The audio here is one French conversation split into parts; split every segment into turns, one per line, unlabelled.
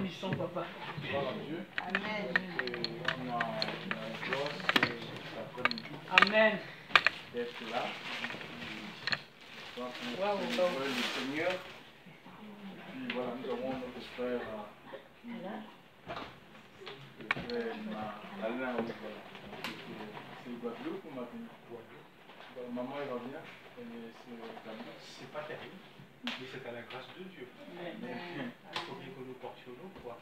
bénissons, papa.
Gloire à Dieu.
Amen.
On a la joie cet après-midi
Amen.
d'être là. Donc, nous
Wow,
célébrons le Seigneur. Et puis voilà, nous avons notre frère, le frère Alain, oui, voilà. C'est Guadeloupe ou Martinique? Maman, elle va bien?
C'est pas terrible, mais c'est à la grâce de Dieu. Il faut bien que nous portions nos poids.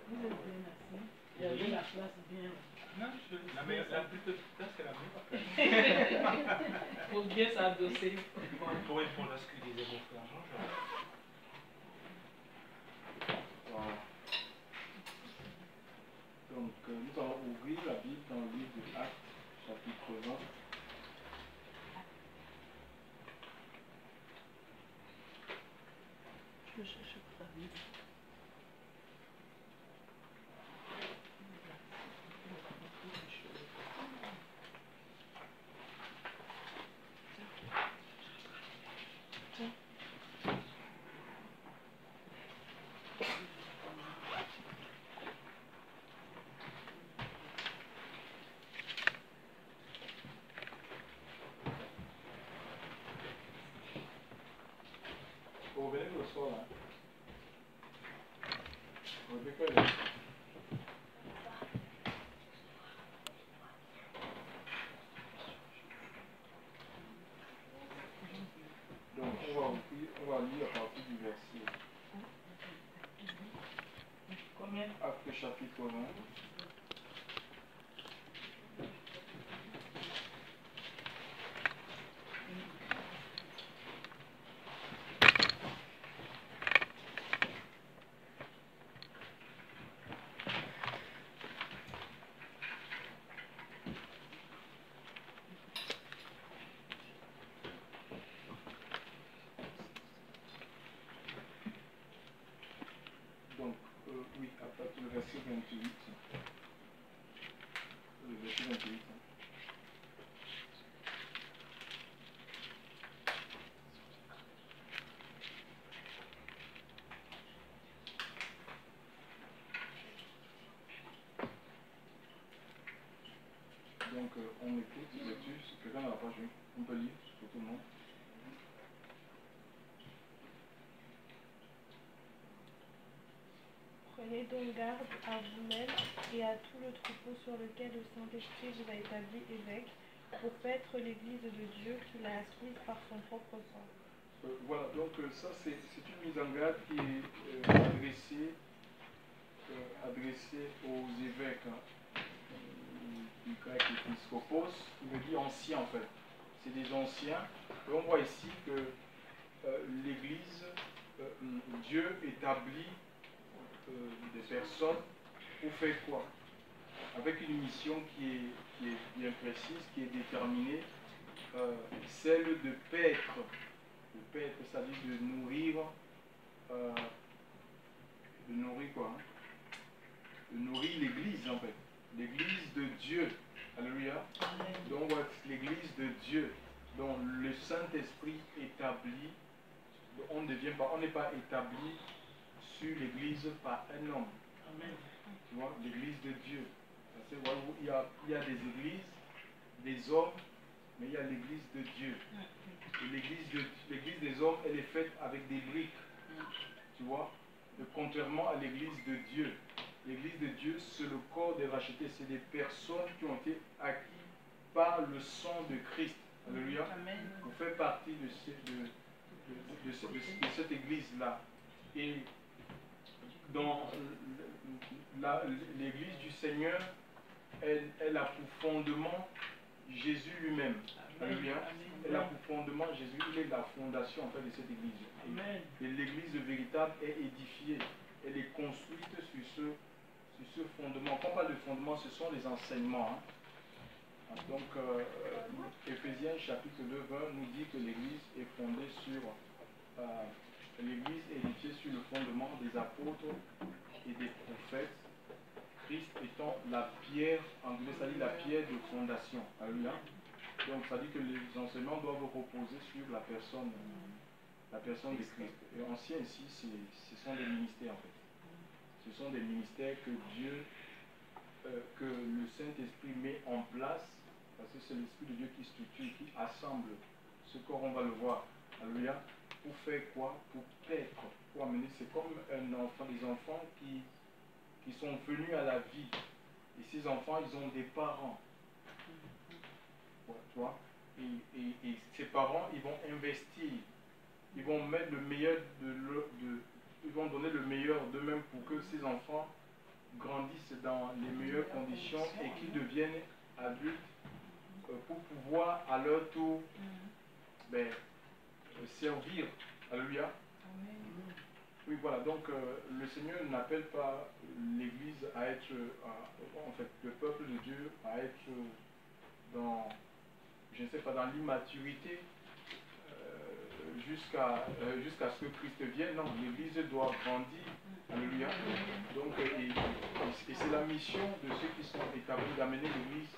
Vous êtes bien assis. Il y avait la place bien.
Non, la plus petite place, c'est la meilleure.
Il faut bien s'adosser.
Pour répondre à ce que disait mon frère Jean-Jacques.
Voilà. Donc, nous allons ouvrir la Bible dans le livre de Actes, chapitre 20.
Je cherche ta Bible.
Vous revenez le soir là. Rebecca est là. Donc on va lire à partir du verset.
Combien?
Acte chapitre 20. Donc, oui, à partir du verset 28. Le verset 28. Donc, on écoute là-dessus. Si quelqu'un n'a pas joué, on peut lire pour tout le monde.
Prenez donc garde à vous-même et à tout le troupeau sur lequel le Saint-Esprit vous a établi évêque, pour paître l'Église de Dieu qu'il a acquise par son propre sang.
Voilà, donc ça c'est une mise en garde qui est adressée aux évêques, du grec épiscopos, qui veut dire ancien en fait. C'est des anciens. Et on voit ici que l'Église, Dieu établit des personnes pour faire quoi? Avec une mission qui est bien précise, qui est déterminée, celle de paître. De paître, c'est-à-dire de nourrir quoi, hein? De nourrir l'Église en fait. L'Église de Dieu. Alléluia. Donc l'Église de Dieu, dont le Saint-Esprit établit. On n'est pas établi sur l'Église par un homme.
Amen.
Tu vois, l'Église de Dieu. Il y a des églises, des hommes, mais il y a l'Église de Dieu. Et l'Église des hommes, elle est faite avec des briques. Tu vois, et contrairement à l'Église de Dieu. L'Église de Dieu, c'est le corps des rachetés. C'est des personnes qui ont été acquises par le sang de Christ. Alléluia. Vous faites partie de cette Église-là. Et dans l'Église du Seigneur, elle a pour fondement Jésus lui-même. Alléluia. Elle a pour fondement Jésus. Il est la fondation en fait de cette Église. Et l'Église véritable est édifiée. Elle est construite sur ce fondement. Quand on parle de fondement, ce sont les enseignements. Hein. Donc, Éphésiens chapitre 2, 20 nous dit que l'Église est fondée sur... l'Église est édifiée sur le fondement des apôtres et des prophètes, Christ étant la pierre, anglais, c'est-à-dire la pierre de fondation. Alléluia. Donc ça dit que les enseignements doivent reposer sur la personne la personne de Christ. Et ancien ici, ce sont des ministères en fait. Ce sont des ministères que Dieu, que le Saint-Esprit met en place, parce que c'est l'Esprit de Dieu qui structure, qui assemble ce corps, on va le voir. Alléluia. Pour faire quoi? Pour paître, pour amener. C'est comme un enfant, des enfants qui sont venus à la vie. Et ces enfants, ils ont des parents. Tu vois? Et ces parents, ils vont investir. Ils vont mettre le meilleur ils vont donner le meilleur d'eux-mêmes pour que ces enfants grandissent dans les meilleures conditions et qu'ils deviennent adultes pour pouvoir à leur tour servir. Alléluia. Oui, voilà. Donc le Seigneur n'appelle pas l'Église à être, en fait, le peuple de Dieu à être dans, je ne sais pas, dans l'immaturité jusqu'à ce que Christ vienne. Non, l'Église doit grandir. Alléluia. Donc, et c'est la mission de ceux qui sont établis d'amener l'Église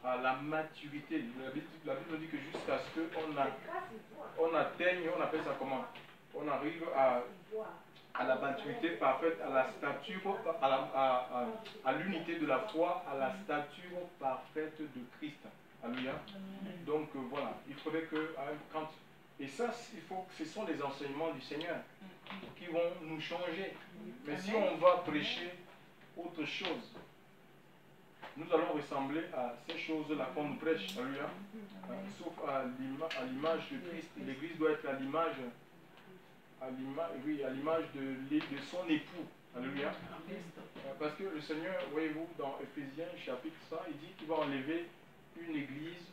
à la maturité. La Bible nous dit que jusqu'à ce qu'on atteigne, on appelle ça comment? On arrive à la maturité parfaite, à la stature, à l'unité de la foi, à la stature parfaite de Christ. Alléluia. Donc voilà, il faudrait que quand... Et ça, ce sont les enseignements du Seigneur qui vont nous changer. Mais si on va prêcher autre chose, nous allons ressembler à ces choses-là qu'on nous prêche. Alléluia. Sauf à l'image de Christ. L'Église doit être à l'image de son époux. Alléluia. Parce que le Seigneur, voyez-vous, dans Ephésiens chapitre 100, il dit qu'il va enlever une église,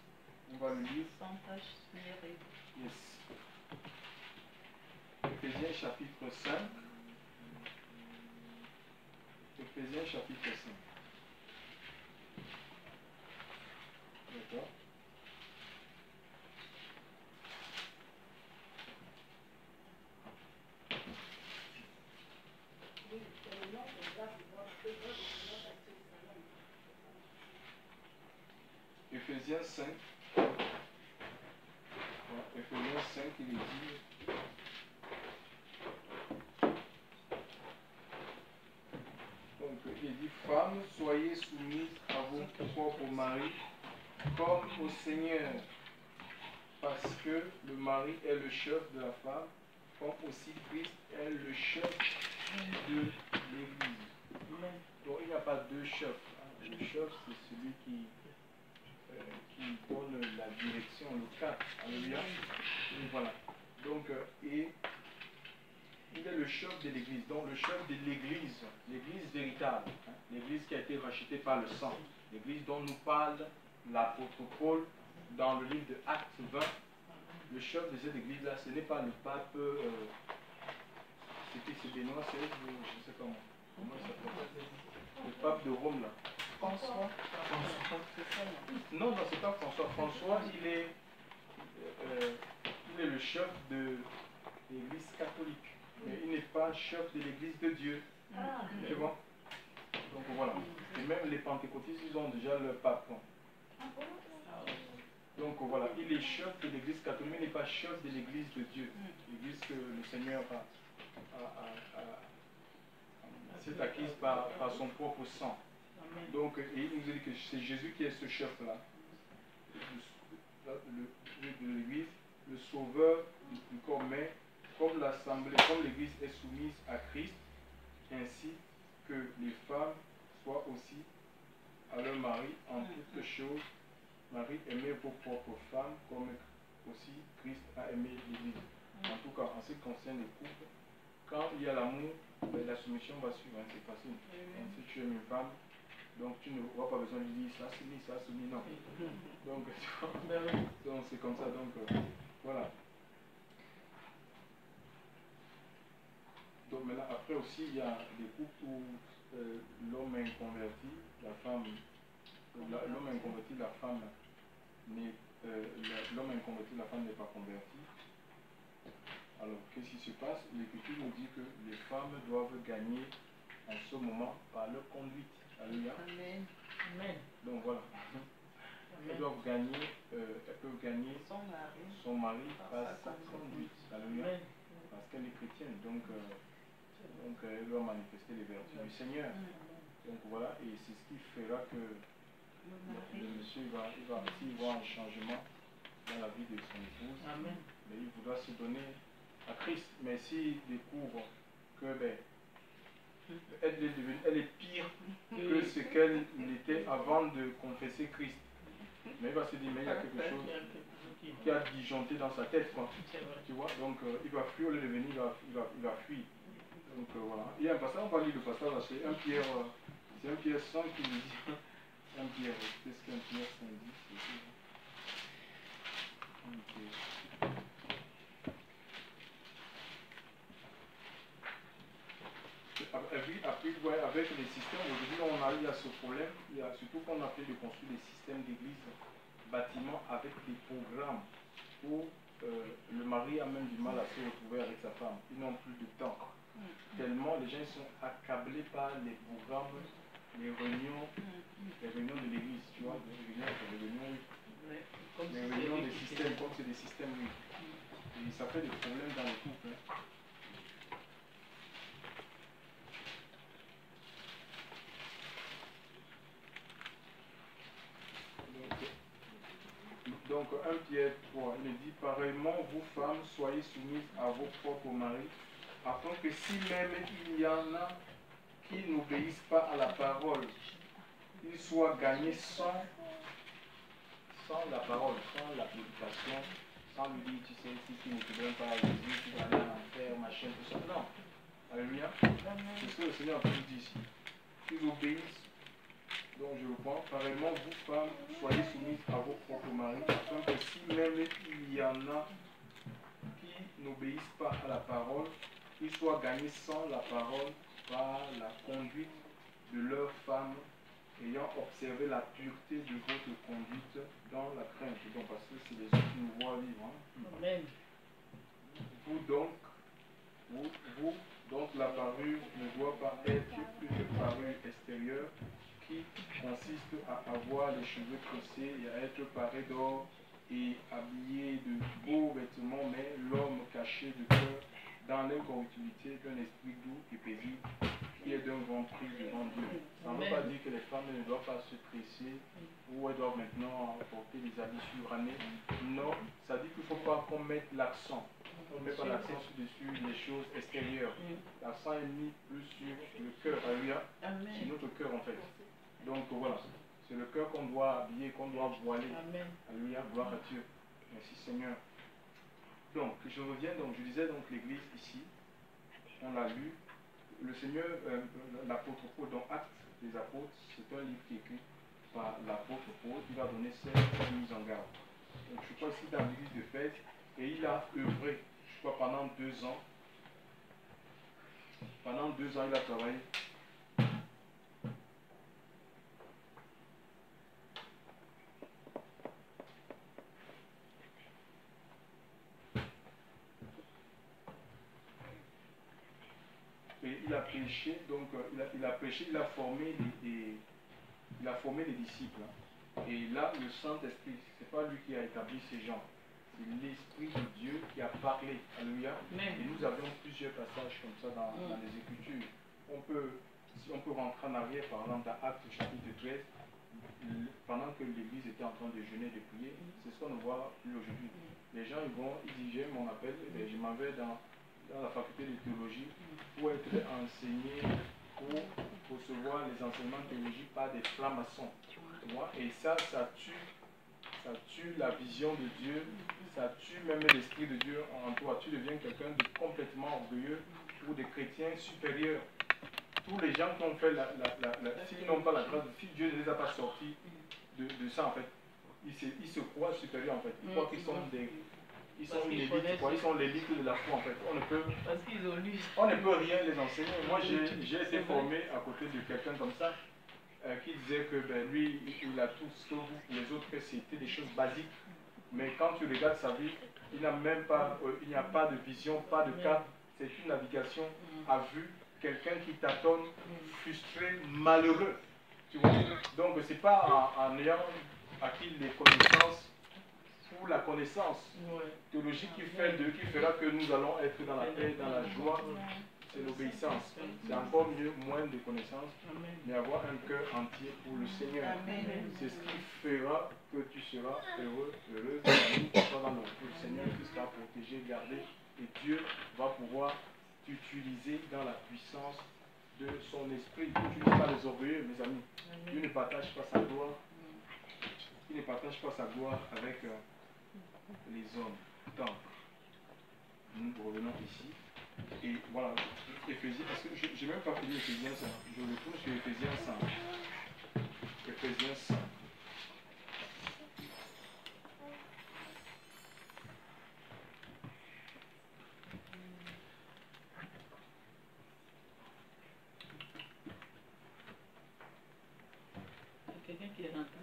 on va le lire.
Sans tache ni ride.
Yes. Ephésiens chapitre 5. Ephésiens chapitre 5. D'accord. Ephésiens 5. Ephésiens 5, il est dit. Donc, il est dit, femmes, soyez soumises à vos propres maris, comme au Seigneur, parce que le mari est le chef de la femme, comme aussi Christ est le chef de l'Église. Donc, il n'y a pas deux chefs. Le chef, c'est celui qui donne la direction, le cap. Alléluia. Et voilà. Donc, et il est le chef de l'Église. Donc, le chef de l'Église, l'Église véritable, hein, l'Église qui a été rachetée par le sang, l'Église dont nous parle l'apôtre Paul dans le livre de Actes 20. Le chef de cette Église-là, ce n'est pas le pape, c'est Benoît XVI, je ne sais comment il s'appelle. Le pape de Rome, là.
François.
Non, non, c'est pas François. François, il est le chef de l'Église catholique. Mais il n'est pas chef de l'Église de Dieu. Tu vois? Donc voilà. Et même les pentecôtistes, ils ont déjà leur pape. Donc voilà, il est chef de l'Église catholique, mais il n'est pas chef de l'Église de Dieu. L'Église que le Seigneur s'est acquise par son propre sang. Donc, il nous dit que c'est Jésus qui est ce chef-là, de l'Église, le sauveur du corps, mais comme l'Assemblée, comme l'Église est soumise à Christ, ainsi que les femmes soient aussi à leur mari en toutes choses. Marie, aimez vos propres femmes comme aussi Christ a aimé l'Église. En tout cas, en ce qui concerne les couples, quand il y a l'amour, la soumission va suivre, hein, c'est facile. Donc, si tu aimes une femme, donc tu n'auras pas besoin de lui dire ça soumis, non. Donc, donc c'est comme ça, donc voilà. Donc maintenant, après aussi, il y a des couples où l'homme est inconverti, la femme, l'homme est inconverti, la femme l'homme est inconverti, la femme n'est pas convertie. Alors, qu'est-ce qui se passe? L'Écriture nous dit que les femmes doivent gagner en ce moment par leur conduite. Alléluia.
Amen. Amen.
Donc voilà. elles doivent gagner, elles peuvent gagner son mari par sa conduite. Alléluia. Parce qu'elle est chrétienne, donc elle doit manifester les vertus du Seigneur. Donc voilà, et c'est ce qui fera que le monsieur s'il voit un changement dans la vie de son épouse, mais il voudra se donner à Christ. Mais s'il découvre que elle est pire que ce qu'elle était avant de confesser Christ, mais il va se dire, mais il y a quelque chose qui a disjoncté dans sa tête, quoi. Tu vois, donc il va fuir, au lieu de venir, il va fuir. Donc voilà. Il y a un passage, on va lire le passage, c'est 1 Pierre, c'est 1 Pierre 5 qui nous dit, 1 Pierre, qu'est-ce qu'un Pierre 5 dit, avec les systèmes, aujourd'hui on a eu à ce problème, il y a surtout qu'on a fait de construire des systèmes d'église, bâtiments avec des programmes où le mari a même du mal à se retrouver avec sa femme. Ils n'ont plus de temps. Tellement les gens sont accablés par les programmes, les réunions de l'église, tu vois, les réunions des systèmes, comme c'est des systèmes, oui. Et ça fait des problèmes dans les couples. Hein. Donc 1 Pierre 3, il dit, pareillement, vous femmes, soyez soumises à vos propres maris, afin que si même il y en a qui n'obéissent pas à la parole, ils soient gagnés sans la parole, sans la prédication, sans lui dire, tu sais, si tu ne te donnes pas à Jésus, tu vas aller en enfer, machin, tout ça. Non. Alléluia. C'est ce que le Seigneur a dit ici. Ils obéissent. Donc je reprends, pareillement, vous femmes, soyez soumises à vos propres maris, afin que si même il y en a qui n'obéissent pas à la parole, ils soient gagnés sans la parole par la conduite de leurs femmes, ayant observé la pureté de votre conduite dans la crainte. Donc parce que c'est les autres qui nous voient vivre. Hein. Amen. Vous donc la parure ne doit pas être une parure extérieure, qui consiste à avoir les cheveux tressés et à être paré d'or et habillé de beaux vêtements, mais l'homme caché de cœur dans l'incorruptibilité d'un esprit doux et paisible, qui est d'un grand prix devant Dieu. Ça ne veut pas dire que les femmes ne doivent pas se tresser ou elles doivent maintenant porter des habits surannés. Non, ça dit qu'il ne faut pas qu'on mette l'accent. On ne met pas l'accent dessus les choses extérieures. L'accent est mis plus sur le cœur, sur notre cœur en fait. Donc voilà, c'est le cœur qu'on doit habiller, qu'on doit voiler. Amen. Alléluia, gloire à Dieu. Merci Seigneur. Donc, je reviens, donc je disais donc l'église ici, on l'a lu. Le Seigneur, l'apôtre Paul, dans Actes des apôtres, c'est un livre qui est écrit par l'apôtre Paul, il va donner cette mise en garde. Donc je crois ici dans l'église de Fès, et il a œuvré, je crois pendant 2 ans. Pendant 2 ans, il a travaillé. Et il a prêché, donc il a prêché, il a formé les disciples. Et là, le Saint-Esprit, ce n'est pas lui qui a établi ces gens, c'est l'Esprit de Dieu qui a parlé. Alléluia. Et nous avions plusieurs passages comme ça dans les Écritures. Si on peut rentrer en arrière, par exemple, dans Actes chapitre 13, pendant que l'Église était en train de jeûner et de prier, c'est ce qu'on voit plus aujourd'hui. Les gens, ils disent, j'ai mon appel, et bien, je m'en vais dans la faculté de théologie pour être enseigné, pour recevoir les enseignements théologiques par des francs-maçons. Et ça tue la vision de Dieu, ça tue même l'esprit de Dieu en toi. Tu deviens quelqu'un de complètement orgueilleux ou des chrétiens supérieurs. Tous les gens qui ont fait s'ils n'ont pas la grâce, si Dieu ne les a pas sortis de ça en fait, ils se croient supérieurs en fait. Ils croient qu'ils sont ils sont une élite, ils sont l'élite de la foi en fait. On ne peut rien les enseigner. Moi j'ai été formé à côté de quelqu'un comme ça qui disait que lui il a tout ce que vous, les autres, c'était des choses basiques. Mais quand tu regardes sa vie, il n'y a pas de vision, pas de cap. C'est une navigation à vue. Quelqu'un qui tâtonne, frustré, malheureux. Tu vois? Donc c'est pas en ayant acquis les connaissances ou la connaissance théologique qui fera que nous allons être dans la paix, dans la joie. C'est l'obéissance. C'est encore mieux, moins de connaissances, mais avoir un cœur entier pour le Seigneur. C'est ce qui fera que tu seras heureux, heureuse, tu seras dans le Seigneur, tu seras protégé, gardé, et Dieu va pouvoir t'utiliser dans la puissance de son esprit. Tu ne seras pas les orgueilleux, mes amis. Dieu ne partage pas sa gloire. Il ne partage pas sa gloire avec les hommes. Donc, nous revenons ici. Et voilà, Éphésiens, parce que je n'ai même pas fini Éphésiens 5. Je retourne sur Éphésiens 5. Éphésiens 5.
Quelqu'un qui est rentré.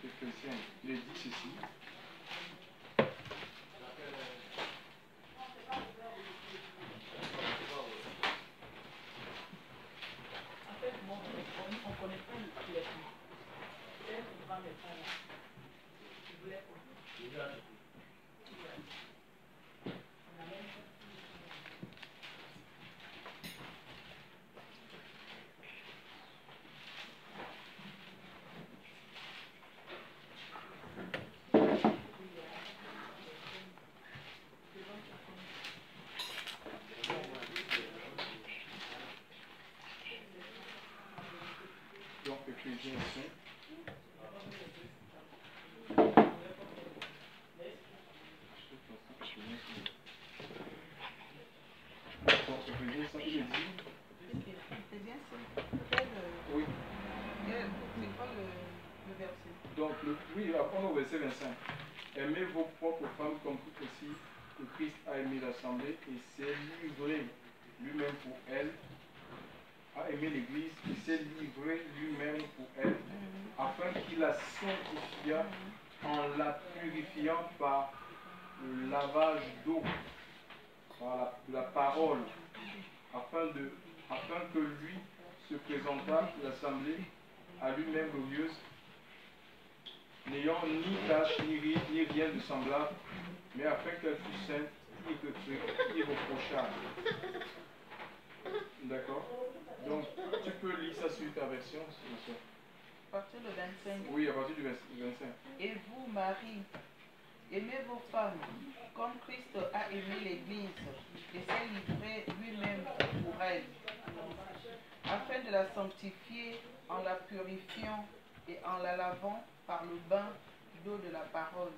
Éphésiens, il est dit ceci.
En fait, bon, on ne connaît pas les gens. Peut-être que quand n'est pas là, il voulait qu'on.
Donc, Éphésiens 5. Donc, Éphésiens 5, il est dit.
Éphésiens 5.
Oui.
C'est quoi le verset?
Donc, oui, après au verset 25. Aimez vos propres femmes comme aussi que Christ a aimé l'Assemblée et s'est livré lui-même pour elle, a aimé l'Église et s'est livré lui-même pour elle, afin qu'il la sanctifiât en la purifiant par le lavage d'eau, par la parole, afin que lui se présentât l'Assemblée à lui-même glorieuse, n'ayant ni tache, ni ride, ni rien de semblable, mais afin qu'elle fût sainte, irréprochable. D'accord? Donc, tu peux lire ça sur ta version, ma soeur.
À partir du 25.
Oui, à partir du 25.
Et vous, Marie, aimez vos femmes, comme Christ a aimé l'Église et s'est livré lui-même pour elle, afin de la sanctifier en la purifiant et en la lavant par le bain d'eau de la parole,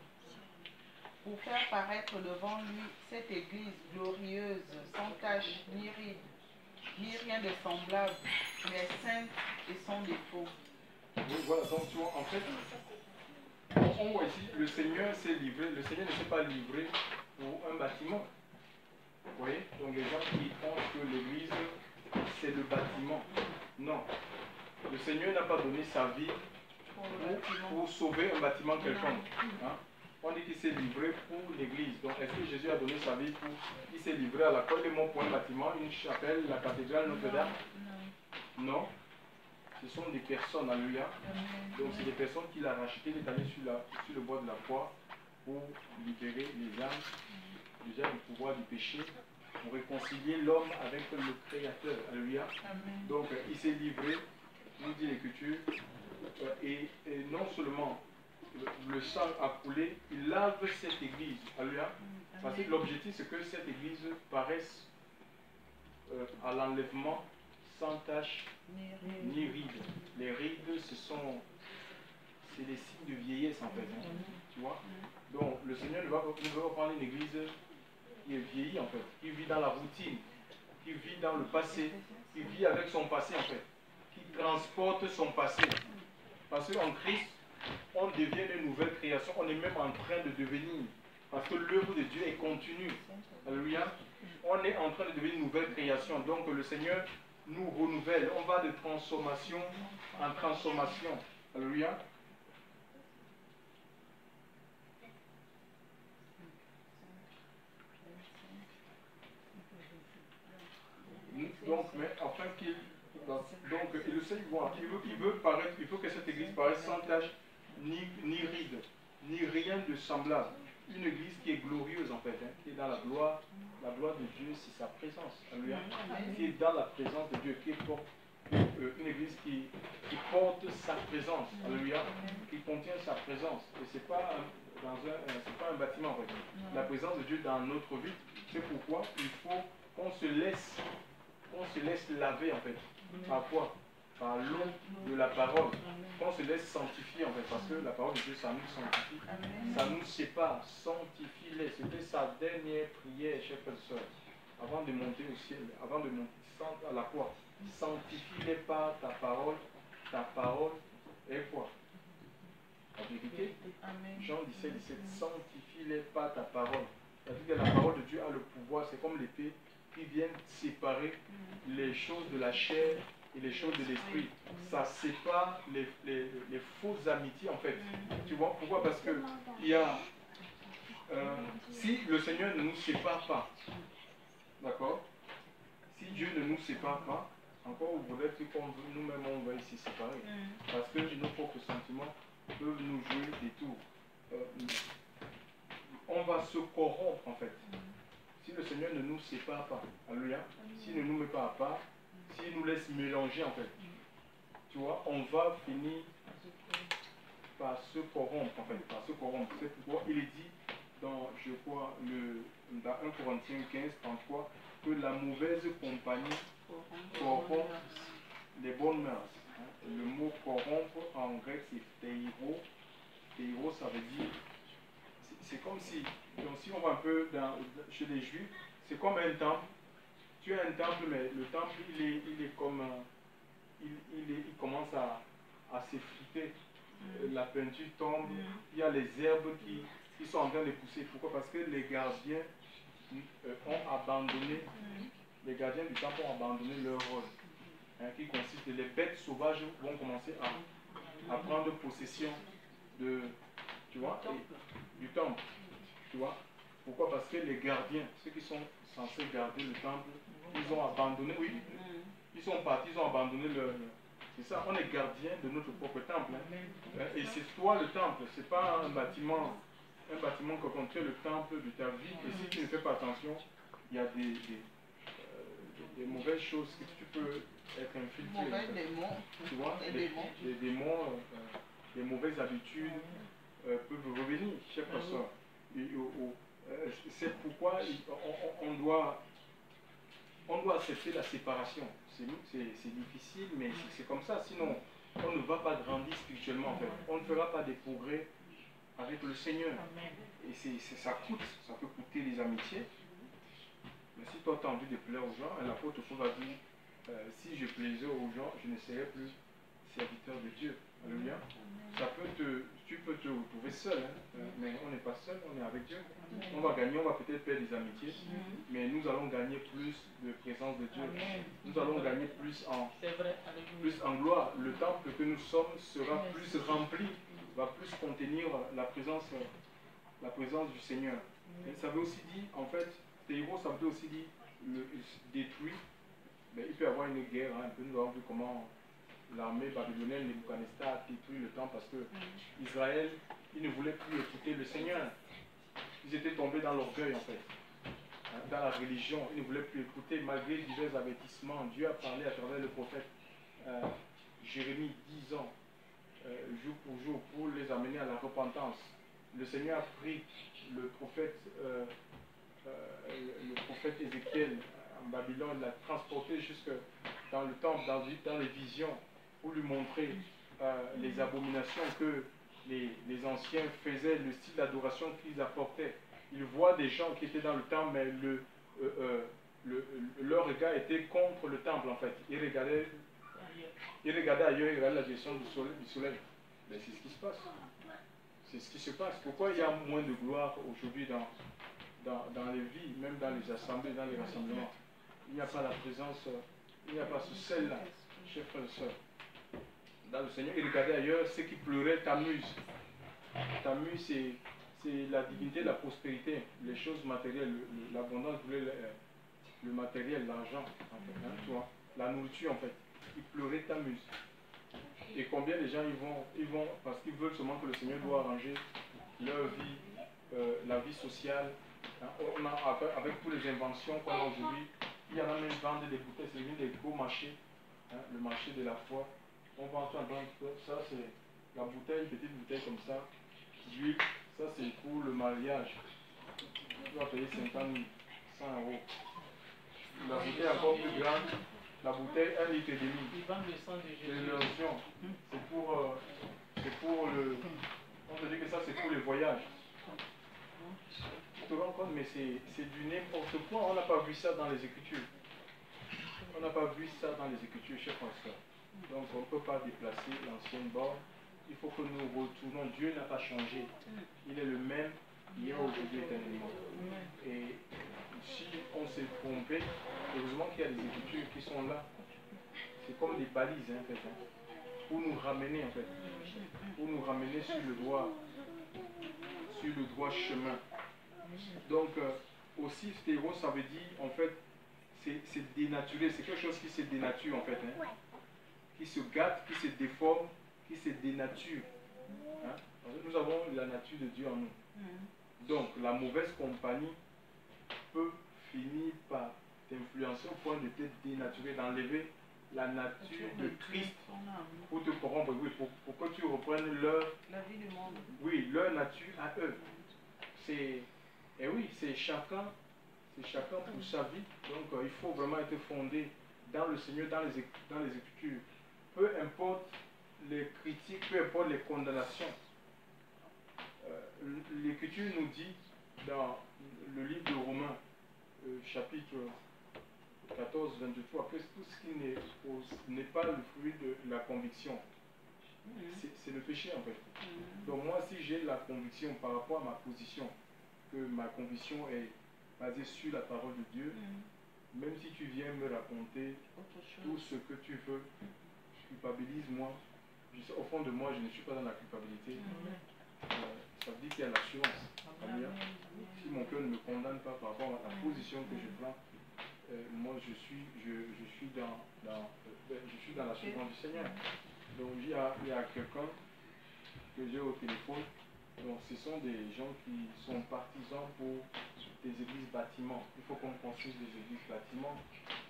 pour faire paraître devant lui cette Église glorieuse, sans tache, ni ride, ni rien de semblable, mais sainte et sans défaut.
Oui, voilà, donc tu vois, en fait, on voit ici, le Seigneur s'est livré, le Seigneur ne s'est pas livré pour un bâtiment. Vous voyez? Donc les gens qui pensent que l'Église, c'est le bâtiment. Non. Le Seigneur n'a pas donné sa vie pour sauver un bâtiment quelconque. Hein? On dit qu'il s'est livré pour l'Église. Donc est-ce que Jésus a donné sa vie pour... Il s'est livré à la croix de mort pour un bâtiment, une chapelle, la cathédrale Notre-Dame? Non. Ce sont des personnes, alléluia. Donc c'est des personnes qu'il a rachetées, il est allé sur le bord de la croix pour libérer les âmes, déjà du pouvoir du péché, pour réconcilier l'homme avec le Créateur, alléluia. Donc il s'est livré, nous dit l'Écriture, et non seulement le sang a coulé, il lave cette église, alléluia. Parce que l'objectif c'est que cette église paraisse à l'enlèvement sans tache ni rides. Les rides, c'est des signes de vieillesse en fait. Hein, tu vois? Donc le Seigneur ne va pas prendre une église qui est vieillie en fait, qui vit dans la routine, qui vit dans le passé, qui vit avec son passé en fait, qui transporte son passé. Parce qu'en Christ, on devient une nouvelle création, on est même en train de devenir. Parce que l'œuvre de Dieu est continue. Alléluia. On est en train de devenir une nouvelle création. Donc le Seigneur nous renouvelle. On va de transformation en transformation. Alléluia. Donc, mais afin qu'il... Donc, le Seigneur, il veut que cette église paraisse sans tache, ni ride, ni rien de semblable. Une église qui est glorieuse en fait, qui est dans la gloire de Dieu, c'est sa présence. Alléluia. Qui est dans la présence de Dieu, qui porte une église qui porte sa présence. Alléluia. Qui contient sa présence. Et c'est pas un bâtiment en fait. La présence de Dieu dans notre vie. C'est pourquoi il faut qu'on se laisse laver en fait. Par quoi? Par l'eau de la parole. Qu'on se laisse sanctifier en fait. Parce que la parole de Dieu, ça nous sanctifie. Ça nous sépare. Sanctifie-les. C'était sa dernière prière, chers frères et sœurs. Avant de monter au ciel. Avant de monter à la croix. Sanctifie-les par ta parole. Ta parole est quoi? La vérité. Jean 17, 17. Sanctifie-les par ta parole. C'est-à-dire que la parole de Dieu a le pouvoir. C'est comme l'épée qui vient séparer les choses de la chair et les choses de l'esprit. Ça sépare les fausses amitiés en fait. Tu vois pourquoi? Parce que il y a si le Seigneur ne nous sépare pas, d'accord? Si Dieu ne nous sépare pas, encore vous voulez que nous-mêmes on va ici séparer. Parce que nos propres sentiments peuvent nous jouer des tours. On va se corrompre en fait. Si le Seigneur ne nous sépare pas, alléluia, s'il ne nous met pas à part, s'il nous laisse mélanger en fait, tu vois, on va finir par se corrompre en fait, par se corrompre. C'est pourquoi il est dit dans, je crois, dans 1 Corinthiens 15, 33, que la mauvaise compagnie corrompt les bonnes mœurs. Le mot corrompre en grec c'est théiro. Théiro ça veut dire, c'est comme si, donc si on va un peu chez les Juifs, c'est comme un temple. Tu as un temple, mais le temple, il est comme, il commence à s'effriter. La peinture tombe, il y a les herbes qui sont en train de pousser. Pourquoi? Parce que les gardiens ont abandonné, les gardiens du temple ont abandonné leur rôle, qui consiste, les bêtes sauvages vont commencer à prendre possession de, tu vois, du temple. Tu vois? Pourquoi? Parce que les gardiens, ceux qui sont censés garder le temple, ils ont abandonné, oui, ils sont partis, ils ont abandonné leur... C'est ça, on est gardien de notre propre temple. Et c'est toi le temple, c'est pas un bâtiment que contient le temple de ta vie. Et si tu ne fais pas attention, il y a des mauvaises choses que tu peux être infiltré.
Mauvais démons.
Tu vois, des démons, des mauvaises habitudes peuvent revenir, chers pasteurs. C'est pourquoi on doit accepter la séparation. C'est difficile, mais c'est comme ça. Sinon, on ne va pas grandir spirituellement. En fait. On ne fera pas des progrès avec le Seigneur. Et ça peut coûter les amitiés. Mais si toi tu as envie de plaire aux gens, l'apôtre Paul va dire, si je plaisais aux gens, je ne serais plus serviteur de Dieu. Alléluia. Tu peux te retrouver seul, mais on n'est pas seul, on est avec Dieu. On va gagner, on va peut-être perdre des amitiés, mais nous allons gagner plus de présence de Dieu. Nous allons gagner plus en gloire. Le temple que nous sommes sera plus rempli, va plus contenir la présence du Seigneur. Et ça veut aussi dire, en fait, Théo, ça veut aussi dire détruit. Mais il peut y avoir une guerre, un peu, nous avons vu comment l'armée babylonienne, Nebuchadnezzar, a détruit le temple parce que Israël, ils ne voulaient plus écouter le Seigneur. Ils étaient tombés dans l'orgueil en fait, dans la religion. Ils ne voulaient plus écouter malgré divers avertissements. Dieu a parlé à travers le prophète Jérémie 10 ans, jour pour jour, pour les amener à la repentance. Le Seigneur a pris le prophète Ézéchiel en Babylone, l'a transporté jusque dans le temple, dans les visions, pour lui montrer les abominations que les anciens faisaient, le style d'adoration qu'ils apportaient. Il voit des gens qui étaient dans le temple, mais leur regard était contre le temple en fait. Ils regardaient ailleurs, ils regardaient la direction du soleil. Mais c'est ce qui se passe. C'est ce qui se passe. Pourquoi il y a moins de gloire aujourd'hui dans les vies, même dans les assemblées, dans les rassemblements? Il n'y a pas la présence, il n'y a pas ce sel-là, chers frères et sœurs. Dans le Seigneur, et regardez ailleurs, ceux qui pleuraient Tammuz. Tammuz, c'est la divinité de la prospérité, les choses matérielles, l'abondance voulait le matériel, l'argent, en fait, hein, tu vois, la nourriture en fait. Ils pleuraient Tammuz. Et combien de gens ils vont parce qu'ils veulent seulement que le Seigneur doit arranger leur vie, la vie sociale. Hein. On a, avec toutes les inventions qu'on a aujourd'hui, il y en a même vendent des bouteilles, c'est l'une des gros marchés, hein, le marché de la foi. On vend tout en ça c'est la bouteille, une petite bouteille comme ça, d'huile, ça c'est pour le mariage. Tu vas payer 50 000, 100 €. La bouteille encore plus grande, la bouteille 1,5 litre.
Ils vendent le sang de Jésus.
L'immersion, c'est pour le... On te dit que ça c'est pour le voyage. Tu te rends compte, mais c'est du n'importe quoi. On n'a pas vu ça dans les Écritures. On n'a pas vu ça dans les Écritures, chers frères. Donc on ne peut pas déplacer l'ancienne borne. Il faut que nous retournons. Dieu n'a pas changé. Il est le même hier, aujourd'hui, éternellement. Et si on s'est trompé, heureusement qu'il y a des Écritures qui sont là. C'est comme des balises, hein, en fait, hein, pour nous ramener, en fait. Pour nous ramener sur le droit chemin. Donc, aussi, stéro, ça veut dire, en fait, c'est dénaturé. C'est quelque chose qui se dénature, en fait. Hein, qui se gâte, qui se déforme, qui se dénature. Hein, parce que nous avons la nature de Dieu en nous. Donc, la mauvaise compagnie peut finir par t'influencer au point de te dénaturer, d'enlever la nature de Christ pour te corrompre, oui, pour que tu reprennes
la vie du monde.
Oui, leur nature à eux. Et oui, c'est chacun pour sa vie. Donc il faut vraiment être fondé dans le Seigneur, dans les Écritures. Peu importe les critiques, peu importe les condamnations. L'Écriture nous dit dans le livre de Romains, chapitre 14, 23, que tout ce qui n'est pas le fruit de la conviction, c'est le péché en fait. Donc moi, si j'ai la conviction par rapport à ma position, que ma conviction est basée sur la parole de Dieu, même si tu viens me raconter tout ce que tu veux, culpabilise-moi. Au fond de moi, je ne suis pas dans la culpabilité. Ça veut dire qu'il y a l'assurance. Si mon cœur ne me condamne pas par rapport à la position que je prends, moi je suis dans l'assurance du Seigneur. Donc il y a quelqu'un que j'ai au téléphone. Donc ce sont des gens qui sont partisans pour des églises bâtiments. Il faut qu'on construise des églises bâtiments.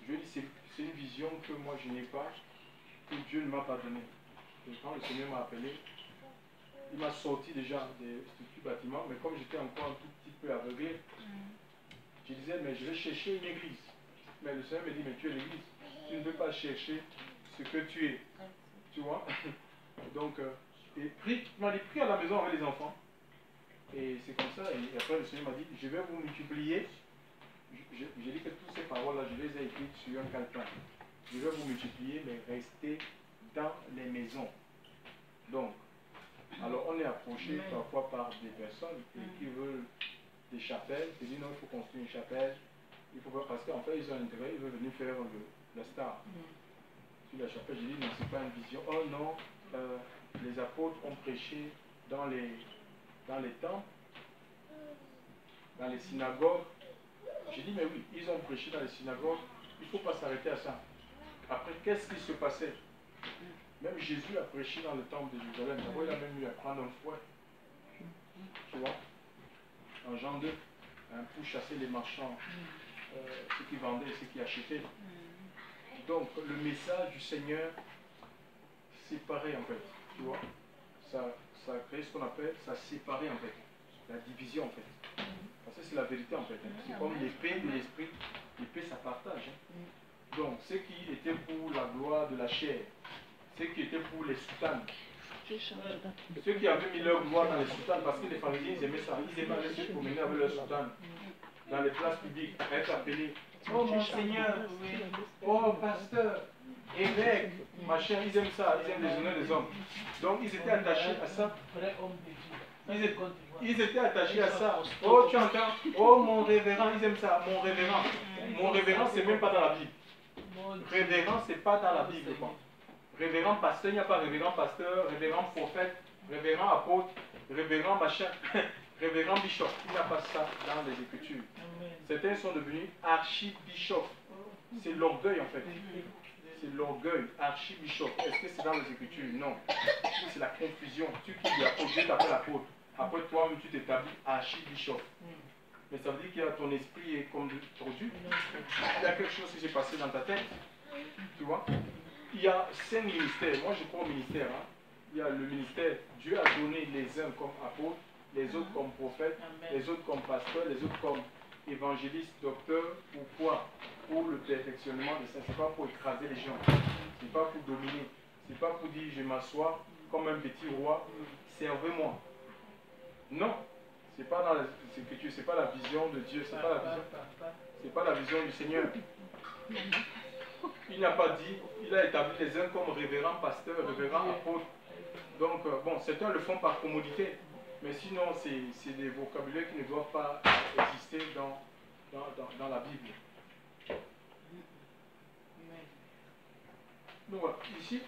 Je dis c'est une vision que moi je n'ai pas, que Dieu ne m'a pas donnée. Et quand le Seigneur m'a appelé, il m'a sorti déjà des structures bâtiments, mais comme j'étais encore un tout petit peu aveuglé, je disais, mais je vais chercher une église. Mais le Seigneur me dit, mais tu es l'église. Tu ne peux pas chercher ce que tu es. Tu vois? Donc, il m'a dit, prie à la maison avec les enfants. Et c'est comme ça. Et après, le Seigneur m'a dit, je vais vous multiplier. J'ai dit que toutes ces paroles-là, je les ai écrites sur un calepin. Je vais vous multiplier, mais restez dans les maisons. Donc, alors on est approché parfois par des personnes qui veulent des chapelles. Ils disent non, il faut construire une chapelle. Il faut parce qu'en fait, ils ont intérêt, ils veulent venir faire la star. Sur la chapelle, j'ai dit non, c'est pas une vision. Oh non, les apôtres ont prêché dans les temples, dans les synagogues. J'ai dit mais oui, ils ont prêché dans les synagogues. Il ne faut pas s'arrêter à ça. Après, qu'est-ce qui se passait? Même Jésus a prêché dans le temple de Jérusalem. D'abord, il a même eu à prendre un fouet. Tu vois? En Jean 2, hein, pour chasser les marchands, ceux qui vendaient et ceux qui achetaient. Donc, le message du Seigneur, c'est pareil en fait. Tu vois? Ça a créé ce qu'on appelle, ça a séparé en fait. La division en fait. Parce que c'est la vérité en fait. Hein. C'est comme l'épée de l'esprit. L'épée, ça partage. Hein. Donc, ceux qui étaient pour la gloire de la chair, ceux qui étaient pour les soutanes, ceux qui avaient mis leur gloire dans les soutanes, parce que les pharisiens ils aimaient ça, ils aimaient aller se promener avec leurs soutanes dans les places publiques, être appelés oh mon Seigneur, oh pasteur, évêque, machin, ils aiment ça, ils aiment les honneurs des hommes. Donc ils étaient attachés à ça. Ils étaient attachés à ça. Oh, tu entends? Oh, mon révérend, ils aiment ça. Mon révérend. Mon révérend, c'est même pas dans la Bible. Révérend, c'est pas dans la Bible, quoi. Révérend pasteur, il n'y a pas révérend pasteur, révérend prophète, révérend apôtre, révérend machin, révérend bishop. Il n'y a pas ça dans les Écritures. Certains sont devenus archibishops. C'est l'orgueil en fait. C'est l'orgueil, archibishop. Est-ce que c'est dans les Écritures? Non. C'est la confusion. Tu qui dis apôtre, Dieu t'appelle apôtre. Après toi-même, tu t'établis archibishop. Mais ça veut dire que ton esprit est comme tordu. Il y a quelque chose qui s'est passé dans ta tête. Tu vois? Il y a 5 ministères. Moi, je crois au ministère. Hein. Il y a le ministère. Dieu a donné les uns comme apôtres, les autres comme prophètes, les autres comme pasteurs, les autres comme évangélistes, docteurs. Pourquoi? Pour le perfectionnement de ça. Ce n'est pas pour écraser les gens. Ce n'est pas pour dominer. Ce n'est pas pour dire je m'assois comme un petit roi. Servez-moi. Non. Ce n'est pas dans les Écritures. Ce n'est pas la vision de Dieu. Ce n'est pas la vision. C'est pas la vision du Seigneur. Il n'a pas dit, il a établi les uns comme révérend pasteur, révérend apôtre. Donc, bon, certains le font par commodité, mais sinon, c'est des vocabulaires qui ne doivent pas exister dans la Bible. Donc voilà, ici,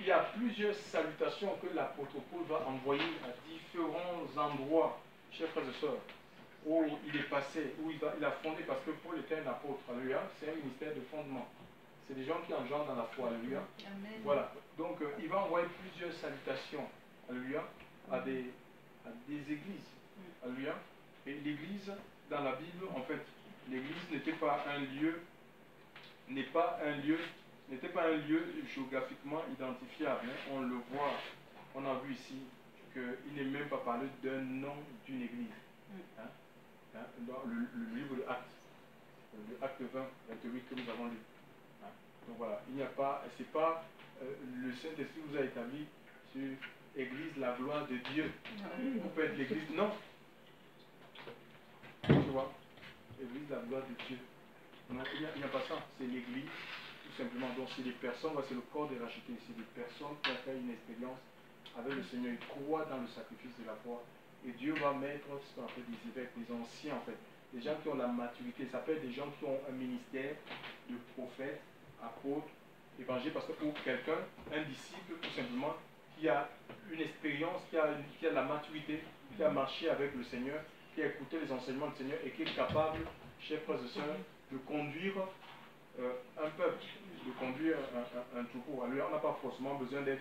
il y a plusieurs salutations que l'apôtre Paul va envoyer à différents endroits, chers frères et sœurs, où il est passé, où il a fondé, parce que Paul était un apôtre, alléluia, c'est un ministère de fondement. C'est des gens qui engendrent dans la foi, alléluia. Voilà, donc il va envoyer plusieurs salutations, alléluia, à des églises, alléluia. Et l'église, dans la Bible, en fait, l'église n'était pas un lieu, n'était pas un lieu géographiquement identifiable. Hein. On le voit, on a vu ici qu'il n'est même pas parlé d'un nom d'une église. Hein. Hein. Dans le livre de Actes, le Acte 20, 28 que nous avons lu. Hein. Donc voilà, il n'y a pas, c'est pas le Saint-Esprit vous a établi sur Église, la gloire de Dieu. Vous pouvez être l'église, non. Tu vois, Église, la gloire de Dieu. Non, il n'y a pas ça, c'est l'église. Tout simplement, donc c'est des personnes, c'est le corps des rachetés, c'est des personnes qui ont fait une expérience avec le Seigneur, ils croient dans le sacrifice de la foi, et Dieu va mettre ce qu'on appelle des évêques, des anciens en fait, des gens qui ont la maturité, ça peut être des gens qui ont un ministère de prophète, apôtre, évangile, parce que pour quelqu'un, un disciple, tout simplement, qui a une expérience, qui a la maturité, qui a marché avec le Seigneur, qui a écouté les enseignements du Seigneur, et qui est capable, chers frères et sœurs, de conduire un peuple, de conduire un troupeau. Alors, on n'a pas forcément besoin de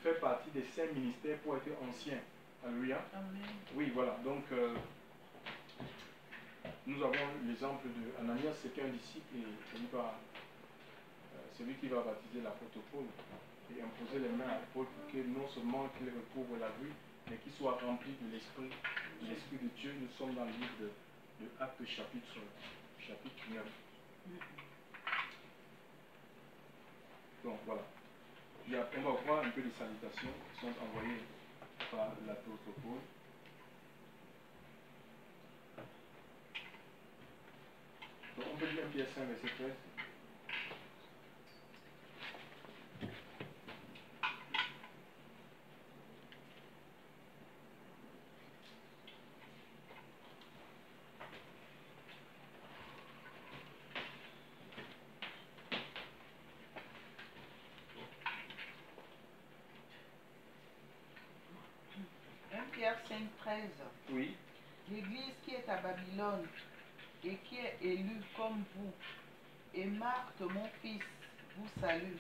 faire partie des 5 ministères pour être ancien. Alléluia. Oui, voilà. Donc, nous avons l'exemple de Ananias, c'était un disciple et celui qui va baptiser l'apôtre Paul et imposer les mains à Paul pour que non seulement qu'il recouvre la vue, mais qu'il soit rempli de l'Esprit de Dieu. Nous sommes dans le livre de Actes chapitre 9. Donc voilà. On va voir un peu les salutations qui sont envoyées par l'apôtre Paul. Donc on peut lire Pierre 5, verset 13.
Pierre 5, 13.
Oui.
L'église qui est à Babylone et qui est élue comme vous, et Marc, mon fils, vous salue.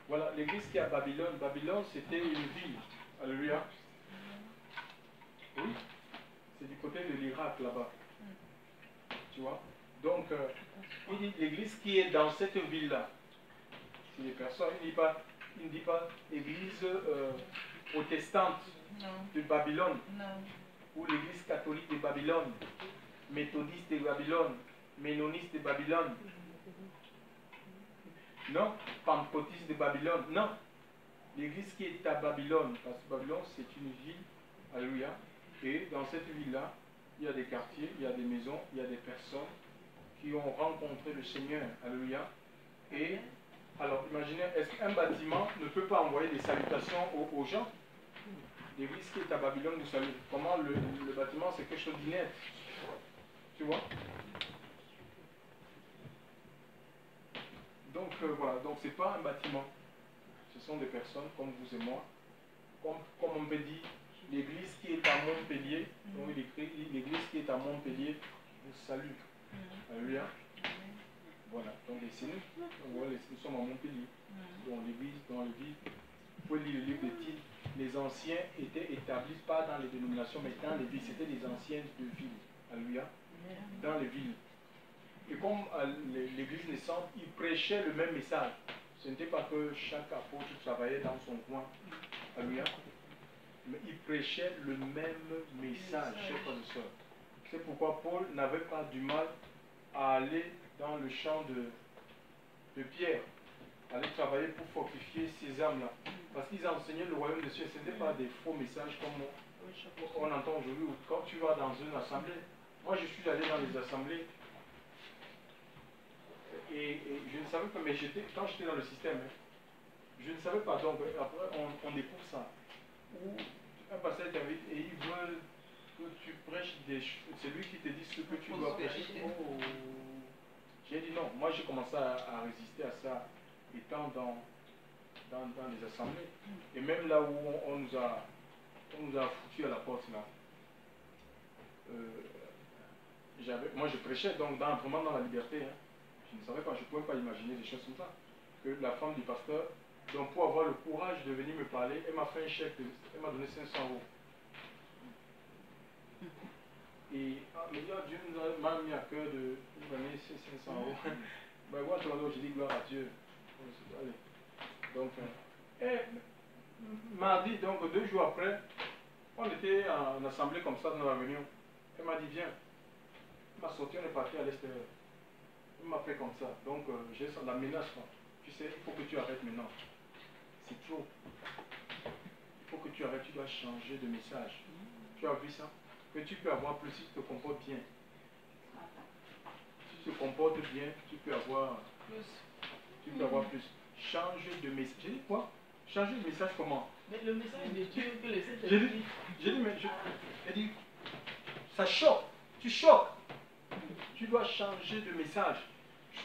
Voilà, l'église qui est à Babylone. Babylone, c'était une ville. Alléluia. Oui. C'est du côté de l'Irak, là-bas. Tu vois. Donc, il dit l'église qui est dans cette ville-là. C'est des personnes, il ne dit pas église protestante de Babylone.
Non.
Ou l'église catholique de Babylone, méthodiste de Babylone, ménoniste de Babylone. Non, pentecôtiste de Babylone. Non. L'église qui est à Babylone, parce que Babylone c'est une ville, alléluia, et dans cette ville-là, il y a des quartiers, il y a des maisons, il y a des personnes qui ont rencontré le Seigneur, alléluia. Et alors imaginez, est-ce qu'un bâtiment ne peut pas envoyer des salutations aux gens? l'église qui est à Babylone, vous savez, comment le bâtiment, c'est quelque chose d'inerte. Tu vois? Donc voilà, donc c'est pas un bâtiment. Ce sont des personnes comme vous et moi. Comme on peut dire, l'église qui est à Montpellier, donc il écrit, l'église qui est à Montpellier vous salue. Alléluia. Voilà, donc c'est nous. Donc, voilà, nous sommes à Montpellier. Dans l'église, dans le ville. Vous pouvez lire le livre de Tite. Les anciens étaient établis pas dans les dénominations, mais dans les villes. C'était des anciens de ville. Alléluia. Dans les villes. Et comme l'église naissante, ils prêchaient le même message. Ce n'était pas que chaque apôtre travaillait dans son coin. Alléluia. Mais ils prêchaient le même message, chers frères et sœurs. C'est pourquoi Paul n'avait pas du mal à aller dans le champ de Pierre, aller travailler pour fortifier ces âmes-là. Parce qu'ils enseignaient le royaume des cieux. Ce n'était pas des faux messages comme on entend aujourd'hui. Quand tu vas dans une assemblée, moi je suis allé dans les assemblées et je ne savais pas, mais quand j'étais dans le système, je ne savais pas. Donc après on découvre ça. Où un pasteur t'invite et ils veulent que tu prêches des choses. C'est lui qui te dit ce que tu dois prêcher. Oh. J'ai dit non. Moi j'ai commencé à résister à ça étant dans les assemblées. Et même là où on nous a foutu à la porte là. Moi je prêchais donc vraiment dans la liberté. Hein. Je ne savais pas, je ne pouvais pas imaginer des choses comme ça. Que la femme du pasteur, donc pour avoir le courage de venir me parler, elle m'a fait un chèque, elle m'a donné 500 euros. Et mais Dieu m'a mis à cœur de me donner ces 500 euros. Ben moi, j'ai dit gloire à Dieu. Allez. Donc, mardi, donc 2 jours après, on était en assemblée comme ça dans la réunion. Elle m'a dit viens. Elle m'a sorti, on est parti à l'extérieur. Elle m'a fait comme ça. Donc j'ai la menace. Tu sais, il faut que tu arrêtes maintenant. C'est trop. Il faut que tu arrêtes, tu dois changer de message. Tu as vu ça? Que tu peux avoir plus si tu te comportes bien. Si tu te comportes bien, tu peux avoir plus. Tu peux avoir plus. Change de message. J'ai dit quoi? Changer de message comment?
Mais le message de Dieu que les Saints
j'ai dit, mais j'ai dit, ça choque. Tu choques. Tu dois changer de message.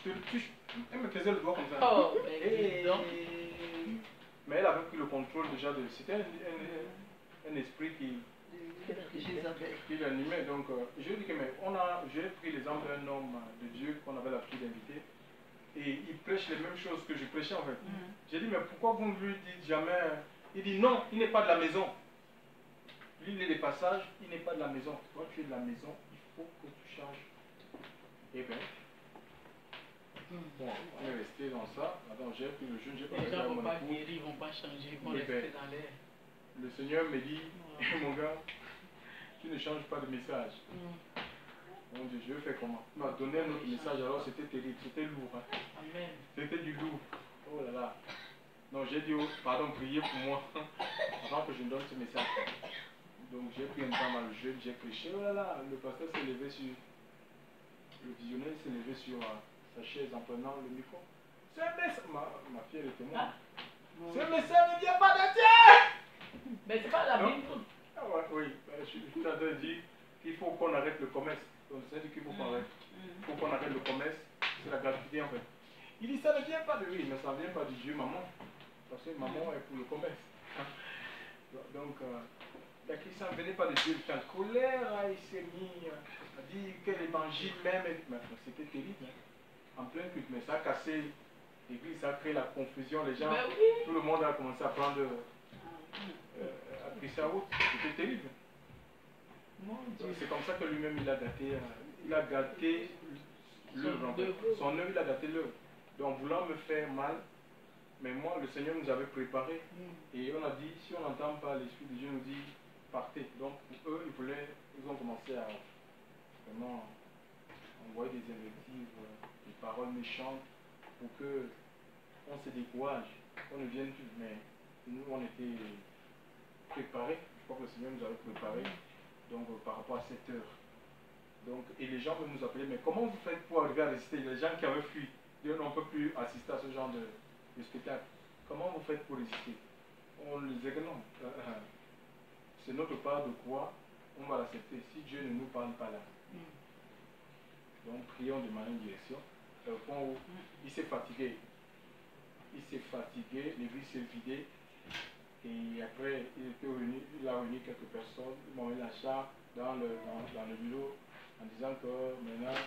Elle me faisait le doigt comme ça.
Oh,
mais elle avait pris le contrôle déjà de. C'était un esprit qui l'animait. Donc, je lui ai dit que j'ai pris l'exemple d'un homme de Dieu qu'on avait l'habitude d'inviter. Et il prêche les mêmes choses que je prêchais en fait. J'ai dit, mais pourquoi vous ne lui dites jamais? Il dit, non, il n'est pas de la maison. Lui, il est des passages, il n'est pas de la maison. Toi, tu es de la maison, il faut que tu changes. Eh bien, bon, on est resté dans ça. Attends, j'ai pris le jeûne, j'ai pas
les gens ne vont pas
époux.
guérir, ils ne vont pas changer, ils vont rester dans l'air.
Le Seigneur me dit, mon gars, tu ne changes pas de message. Mon Dieu, je vais faire comment? Il m'a donné un autre message, alors c'était terrible, c'était lourd. Hein.
Amen.
C'était du lourd. Oh là là. Non, j'ai dit, pardon, priez pour moi, avant que je me donne ce message. Donc j'ai pris un temps dans le jeûne, j'ai prêché. Oh là là, le pasteur s'est levé sur. Le visionnaire s'est levé sur sa chaise en prenant le micro. Ce message. Ma fille, elle était morte. Ce message ne vient pas de Dieu!
Mais c'est pas la Bible.
Ah ouais, oui, je suis en train de dire qu'il faut qu'on arrête le commerce. Donc c'est dit qu'il faut qu'on arrête. Il faut qu'on arrête le commerce. C'est la gratuité en fait. Il dit ça ne vient pas de lui, mais ça ne vient pas du Dieu maman. Parce que maman est pour le commerce. Donc, la Christian ne venait pas de Dieu. Il était en colère, il s'est mis à dire que l'évangile même. C'était terrible. Hein. En plein culte, mais ça a cassé l'église, ça a créé la confusion. Les gens, tout le monde a commencé à prendre à Christian route. C'était terrible. C'est comme ça que lui-même il a gâté l'œuvre. Son œuvre, il a gâté l'œuvre. Donc, voulant me faire mal, mais moi, le Seigneur nous avait préparé. Et on a dit, si on n'entend pas l'Esprit de Dieu nous dit, partez. Donc, pour eux, ils ont commencé à vraiment envoyer des invectives, des paroles méchantes, pour que on se décourage, qu'on ne vienne plus. Mais nous, on était préparés. Je crois que le Seigneur nous avait préparés. Donc, par rapport à cette heure. Donc, et les gens veulent nous appeler, mais comment vous faites pour arriver à résister? Les gens qui avaient fui, on ne peut plus assister à ce genre de spectacle. Comment vous faites pour résister? On les dit que non. c'est notre part de croire, on va l'accepter. Si Dieu ne nous parle pas là, donc prions de manière direction. Au point où il s'est fatigué. Il s'est fatigué, l'église s'est vidée. Et après, il a réuni quelques personnes. Ils m'ont mis la charge dans le bureau en disant que maintenant,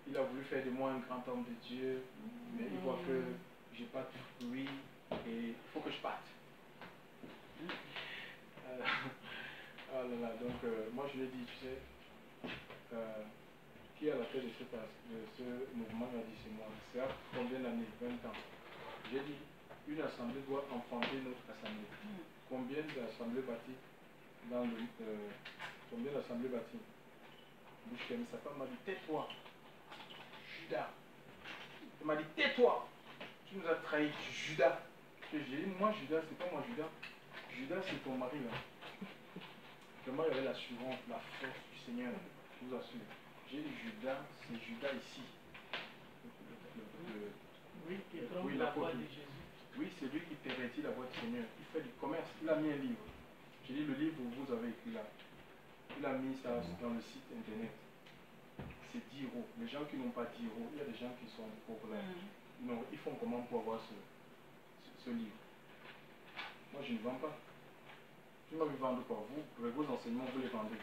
il a voulu faire de moi un grand homme de Dieu. Mais il voit que je n'ai pas de fruit et il faut que je parte. Ah là là, donc moi je lui ai dit, tu sais, qui est à la tête de ce mouvement? Il a dit, c'est moi. C'est à combien d'années? 20 ans. J'ai dit, une assemblée doit enfanter notre assemblée. Combien d'assemblées bâties dans le... combien d'assemblées bâties? Sa femme m'a dit, tais-toi, Judas. Elle m'a dit, tais-toi, tu nous as trahis, Judas. J'ai dit, moi Judas, c'est pas moi Judas. Judas, c'est ton mari là. Vraiment, il y avait l'assurance, la force du Seigneur, je vous assure. J'ai dit, Judas, c'est Judas ici.
Oui, qui trompe la voix de Jésus.
Oui, c'est lui qui pervertit la voix du Seigneur. Il fait du commerce. Il a mis un livre. J'ai dit, le livre que vous avez écrit là. Il a mis ça dans le site internet. C'est 10 €. Les gens qui n'ont pas 10 €, il y a des gens qui sont pauvres là. Non, ils font comment pour avoir ce livre? Moi, je ne vends pas. Je ne vais pas vendre par vous. Avec vos enseignements, vous les vendez.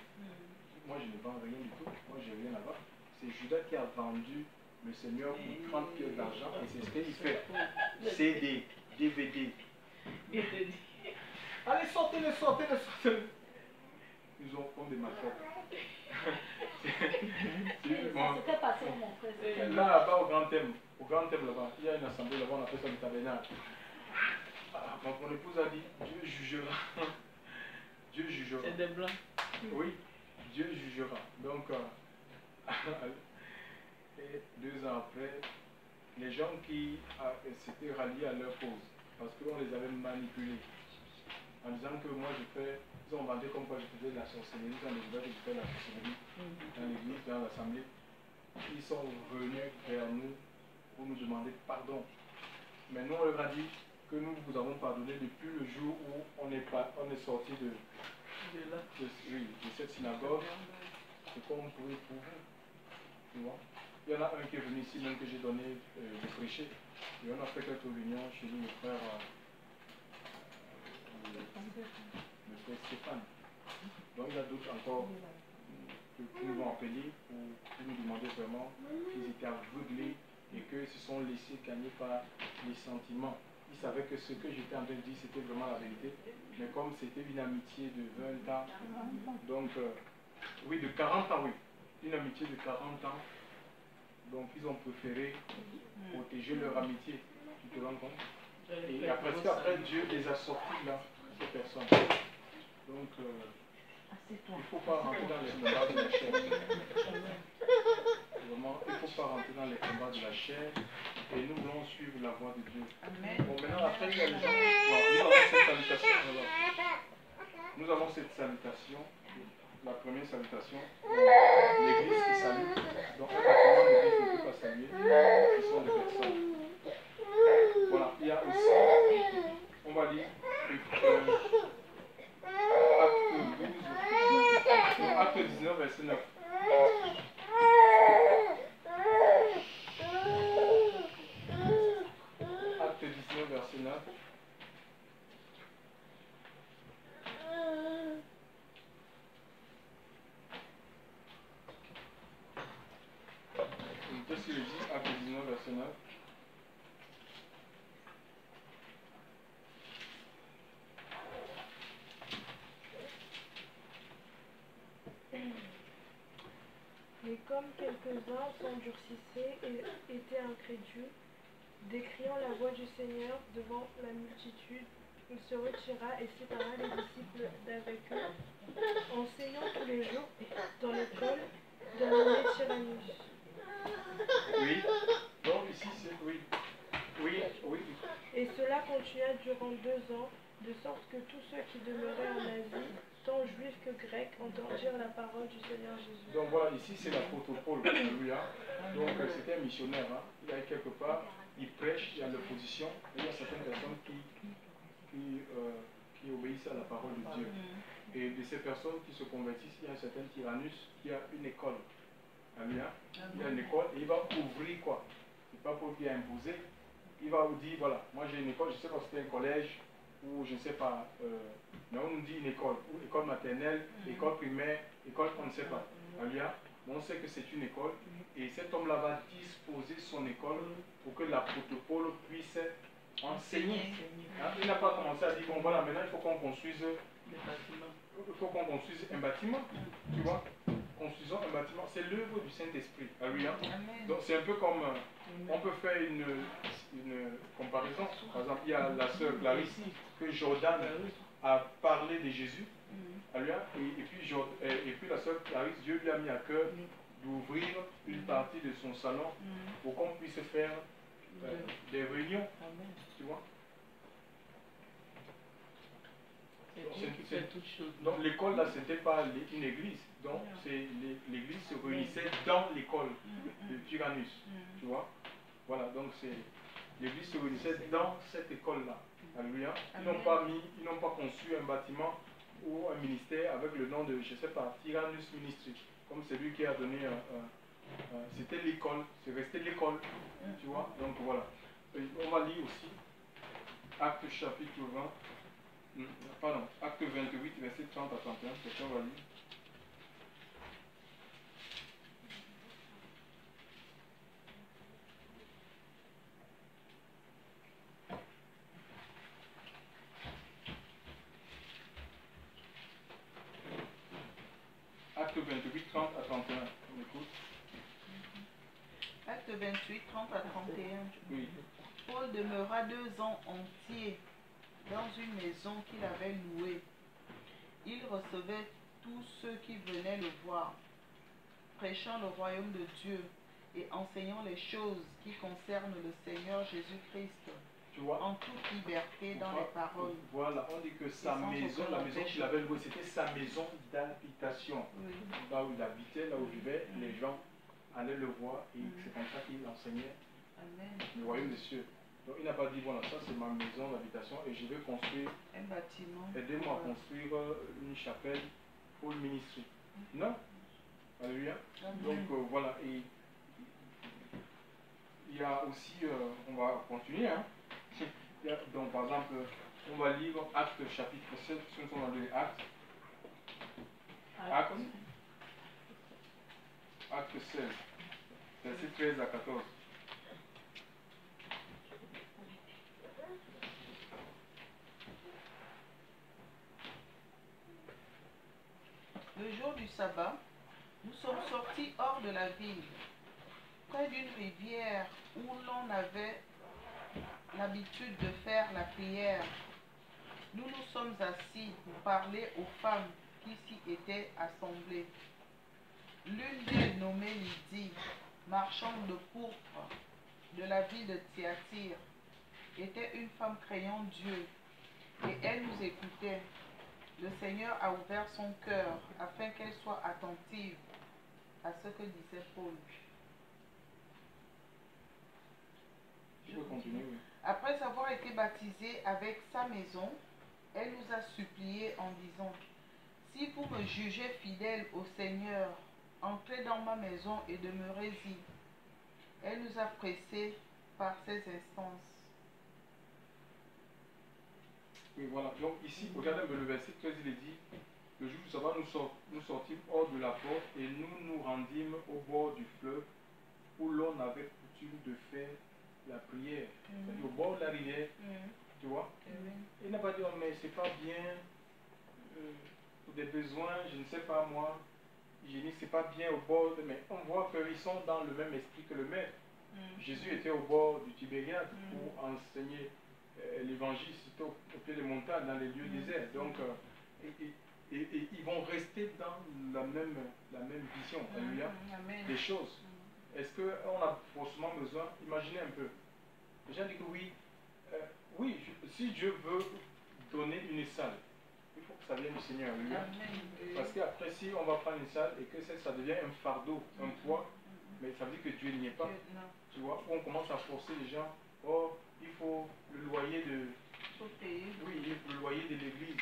Moi, je ne vends rien du tout. Moi, je n'ai rien à voir. C'est Judas qui a vendu le Seigneur pour 30 pièces d'argent. Et c'est ce qu'il fait. CD, DVD. Allez, sortez-le, sortez-le, sortez-le. Ils ont comme des massacres.
C'était passé mon frère.
Là-bas, au grand thème là-bas, il y a une assemblée là-bas, on appelle ça le tabernacle. Mon épouse a dit, Dieu jugera. Dieu jugera.
C'est des blancs.
Oui, Dieu jugera. Donc, et 2 ans après, les gens qui s'étaient ralliés à leur cause, parce qu'on les avait manipulés, en disant que moi je fais, ils ont vendu comme quoi je faisais de la sorcellerie, dans les villages, je fais de la sorcellerie, dans l'église, dans l'assemblée. Ils sont venus vers nous pour nous demander pardon. Mais nous, on leur a dit que nous vous avons pardonné depuis le jour où on est sorti de cette synagogue. C'est comme pour vous. Tu vois? Il y en a un qui est venu ici, même que j'ai donné de prêcher. Et on a fait quelques réunions chez lui, le frère Stéphane. Donc il y a d'autres encore qui nous ont appelés pour nous demander vraiment qu'ils étaient aveuglés et qu'ils se sont laissés gagner par les sentiments. Ils savaient que ce que j'étais en train de dire c'était vraiment la vérité, mais comme c'était une amitié de 20 ans, donc oui, de 40 ans, oui, une amitié de 40 ans, donc ils ont préféré protéger leur amitié, tu te rends compte? Et après Dieu les a sortis là, ces personnes. Donc il ne faut pas rentrer dans les combats de la chair. Vraiment, il ne faut pas rentrer dans les combats de la chair. Et nous voulons suivre la voie de Dieu. Bon, maintenant, après, il y a les gens. Nous avons cette salutation. La première salutation. L'église qui salue. Donc, actuellement, l'église ne peut pas saluer. Ce sont des personnes. Voilà, il y a aussi. On va lire. Acte 19, verset 9. Acte 19, verset 9. Qu'est-ce qu'il dit? Acte 19, verset 9.
Mais comme quelques-uns s'endurcissaient et étaient incrédules, décriant la voix du Seigneur devant la multitude, il se retira et sépara les disciples d'avec eux, enseignant tous les jours dans l'école dénommée Tyrannus.
Oui, donc ici c'est oui. Oui.
Et cela continua durant 2 ans, de sorte que tous ceux qui demeuraient en Asie, tant juifs que grecs, entendirent la parole du Seigneur Jésus.
Donc voilà, ici c'est l'apôtre Paul, alléluia. Donc c'était un missionnaire, hein. Il est quelque part, il prêche, il y a l'opposition, et il y a certaines personnes qui qui obéissent à la parole de Dieu. Et de ces personnes qui se convertissent, il y a un certain Tyrannus qui a une école. Alléluia. Il y a une école et il va ouvrir quoi. C'est pas pour lui imposer. Il va vous dire, voilà, moi j'ai une école, je ne sais pas si c'était un collège ou je ne sais pas, mais on nous dit une école, ou école maternelle, école primaire, école on ne sait pas. Alléluia. On sait que c'est une école et cet homme-là va disposer son école pour que l'apôtre Paul puisse enseigner. Hein? Il n'a pas commencé à dire, bon voilà, maintenant il faut qu'on construise un bâtiment. Tu vois, construisons un bâtiment. C'est l'œuvre du Saint-Esprit. Alléluia. Donc c'est un peu comme, on peut faire une comparaison. Par exemple, il y a la sœur Clarisse que Jordan a parlé de Jésus. Alléluia. Et puis la sœur Clarisse, Dieu lui a mis à cœur d'ouvrir une partie de son salon pour qu'on puisse faire des réunions. Tu vois. Donc l'école là, c'était pas une église. Donc l'église se réunissait dans l'école de Tyrannus. Tu vois. Voilà, donc l'église se réunissait dans cette école là. Alléluia. Ils n'ont pas conçu un bâtiment ou un ministère avec le nom de, je ne sais pas, Tyrannus Ministry, comme celui qui a donné c'était l'école, c'est resté l'école, tu vois, donc voilà. On va lire aussi Acte chapitre 20, pardon, Acte 28, verset 30 à 31, c'est ça, on va lire. Acte 28, 30 à 31, on écoute.
Acte 28, 30 à 31.
Oui.
Paul demeura 2 ans entiers dans une maison qu'il avait louée. Il recevait tous ceux qui venaient le voir, prêchant le royaume de Dieu et enseignant les choses qui concernent le Seigneur Jésus-Christ,
Tu vois,
en toute liberté dans les paroles.
Voilà, on dit que sa maison, la maison qu'il avait louée, c'était sa maison d'habitation.
Oui.
Là où il habitait, là où il vivait, les gens allaient le voir et c'est comme ça qu'il enseignait le royaume des cieux. Donc il n'a pas dit, voilà, ça c'est ma maison d'habitation et je vais construire
un bâtiment.
Aidez-moi à construire une chapelle pour le ministère. Non. Alléluia. Donc voilà, et il y a aussi, on va continuer, hein. Donc par exemple, on va lire Acte chapitre 7, ce sont dans les Actes. Acte 16, verset 13 à 14.
Le jour du sabbat, nous sommes sortis hors de la ville, près d'une rivière où l'on avait l'habitude de faire la prière. Nous nous sommes assis pour parler aux femmes qui s'y étaient assemblées. L'une d'elles, nommée Lydie, marchande de pourpre de la ville de Thyatire, était une femme craignant Dieu, et elle nous écoutait. Le Seigneur a ouvert son cœur afin qu'elle soit attentive à ce que disait Paul.
Je peux continuer, oui.
Après avoir été baptisée avec sa maison, elle nous a supplié en disant, « Si vous me jugez fidèle au Seigneur, entrez dans ma maison et demeurez-y. » Elle nous a pressés par ses instances.
Oui, voilà. Donc ici, regardez un peu le verset 13, il est dit, le jour du sabbat, nous sortîmes hors de la porte et nous nous rendîmes au bord du fleuve où l'on avait coutume de faire la prière. C'est-à-dire au bord de la rivière, tu vois. Il n'a pas dit, oh, mais c'est pas bien, pour des besoins, je ne sais pas moi, hygiénique, c'est pas bien au bord, mais on voit qu'ils sont dans le même esprit que le maître. Jésus était au bord du Tibériade pour enseigner l'évangile, c'était au pied des montagnes, dans les lieux déserts. Donc, et ils vont rester dans la même vision, alléluia, des choses. Est-ce qu'on a forcément besoin, imaginez un peu, les gens disent que oui, oui, si Dieu veut donner une salle, il faut que ça vienne du Seigneur, alléluia. Parce qu'après, si on va prendre une salle et que ça devient un fardeau, un poids, mais ça veut dire que Dieu n'y est pas. Tu vois, on commence à forcer les gens, oh, il faut le loyer de
faut payer.
Oui, le loyer de l'église.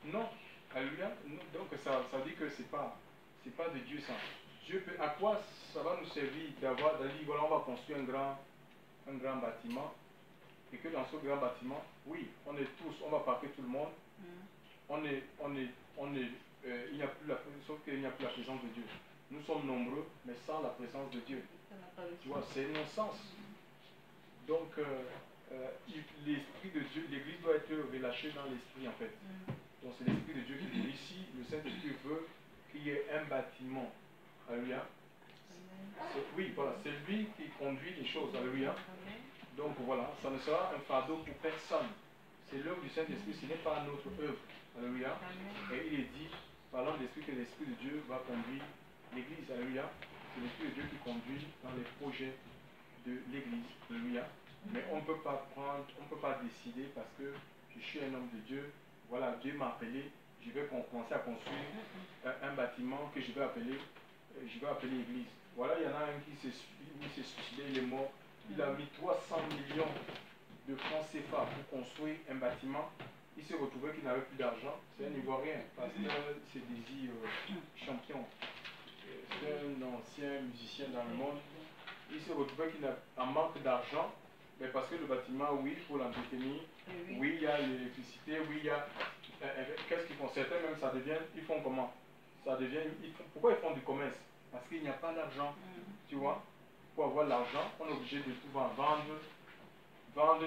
Non. Alléluia. Donc ça dit que c'est pas de Dieu ça. Dieu peut, à quoi ça va nous servir d'avoir, voilà, on va construire un grand bâtiment, et que dans ce grand bâtiment, oui, on va parquer tout le monde, il n'y a plus sauf qu'il n'y a plus la présence de Dieu. Nous sommes nombreux, mais sans la présence de Dieu. Tu vois, c'est un non-sens. Donc, l'Esprit de Dieu, l'Église doit être relâchée dans l'Esprit en fait. Donc c'est l'Esprit de Dieu qui dit ici, le Saint-Esprit veut qu'il y ait un bâtiment. Alléluia. Oui, voilà, c'est lui qui conduit les choses. Alléluia. Donc voilà, ça ne sera un fardeau pour personne. C'est l'œuvre du Saint-Esprit, ce n'est pas notre œuvre. Alléluia. Et il est dit, parlant de l'Esprit, que l'Esprit de Dieu va conduire l'Église. Alléluia. C'est l'Esprit de Dieu qui conduit dans les projets de l'Église. Alléluia. Mais on ne peut pas décider parce que je suis un homme de Dieu. Voilà, Dieu m'a appelé, je vais commencer à construire un bâtiment que je vais appeler Église. Voilà, il y en a un qui s'est suicidé, il est mort. Il a mis 300 millions de francs CFA pour construire un bâtiment. Il s'est retrouvé qu'il n'avait plus d'argent. C'est un Ivoirien, pasteur, c'est Désir Champion. C'est un ancien musicien dans le monde. Il s'est retrouvé qu'il a un manque d'argent. Mais parce que le bâtiment, oui, il faut l'entretenir. Oui, il y a l'électricité, oui, il y a... Qu'est-ce qu'ils font? Certains même, ça devient... Ils font comment? Ça devient... Pourquoi ils font du commerce? Parce qu'il n'y a pas d'argent. Tu vois? Pour avoir l'argent, on est obligé de tout vendre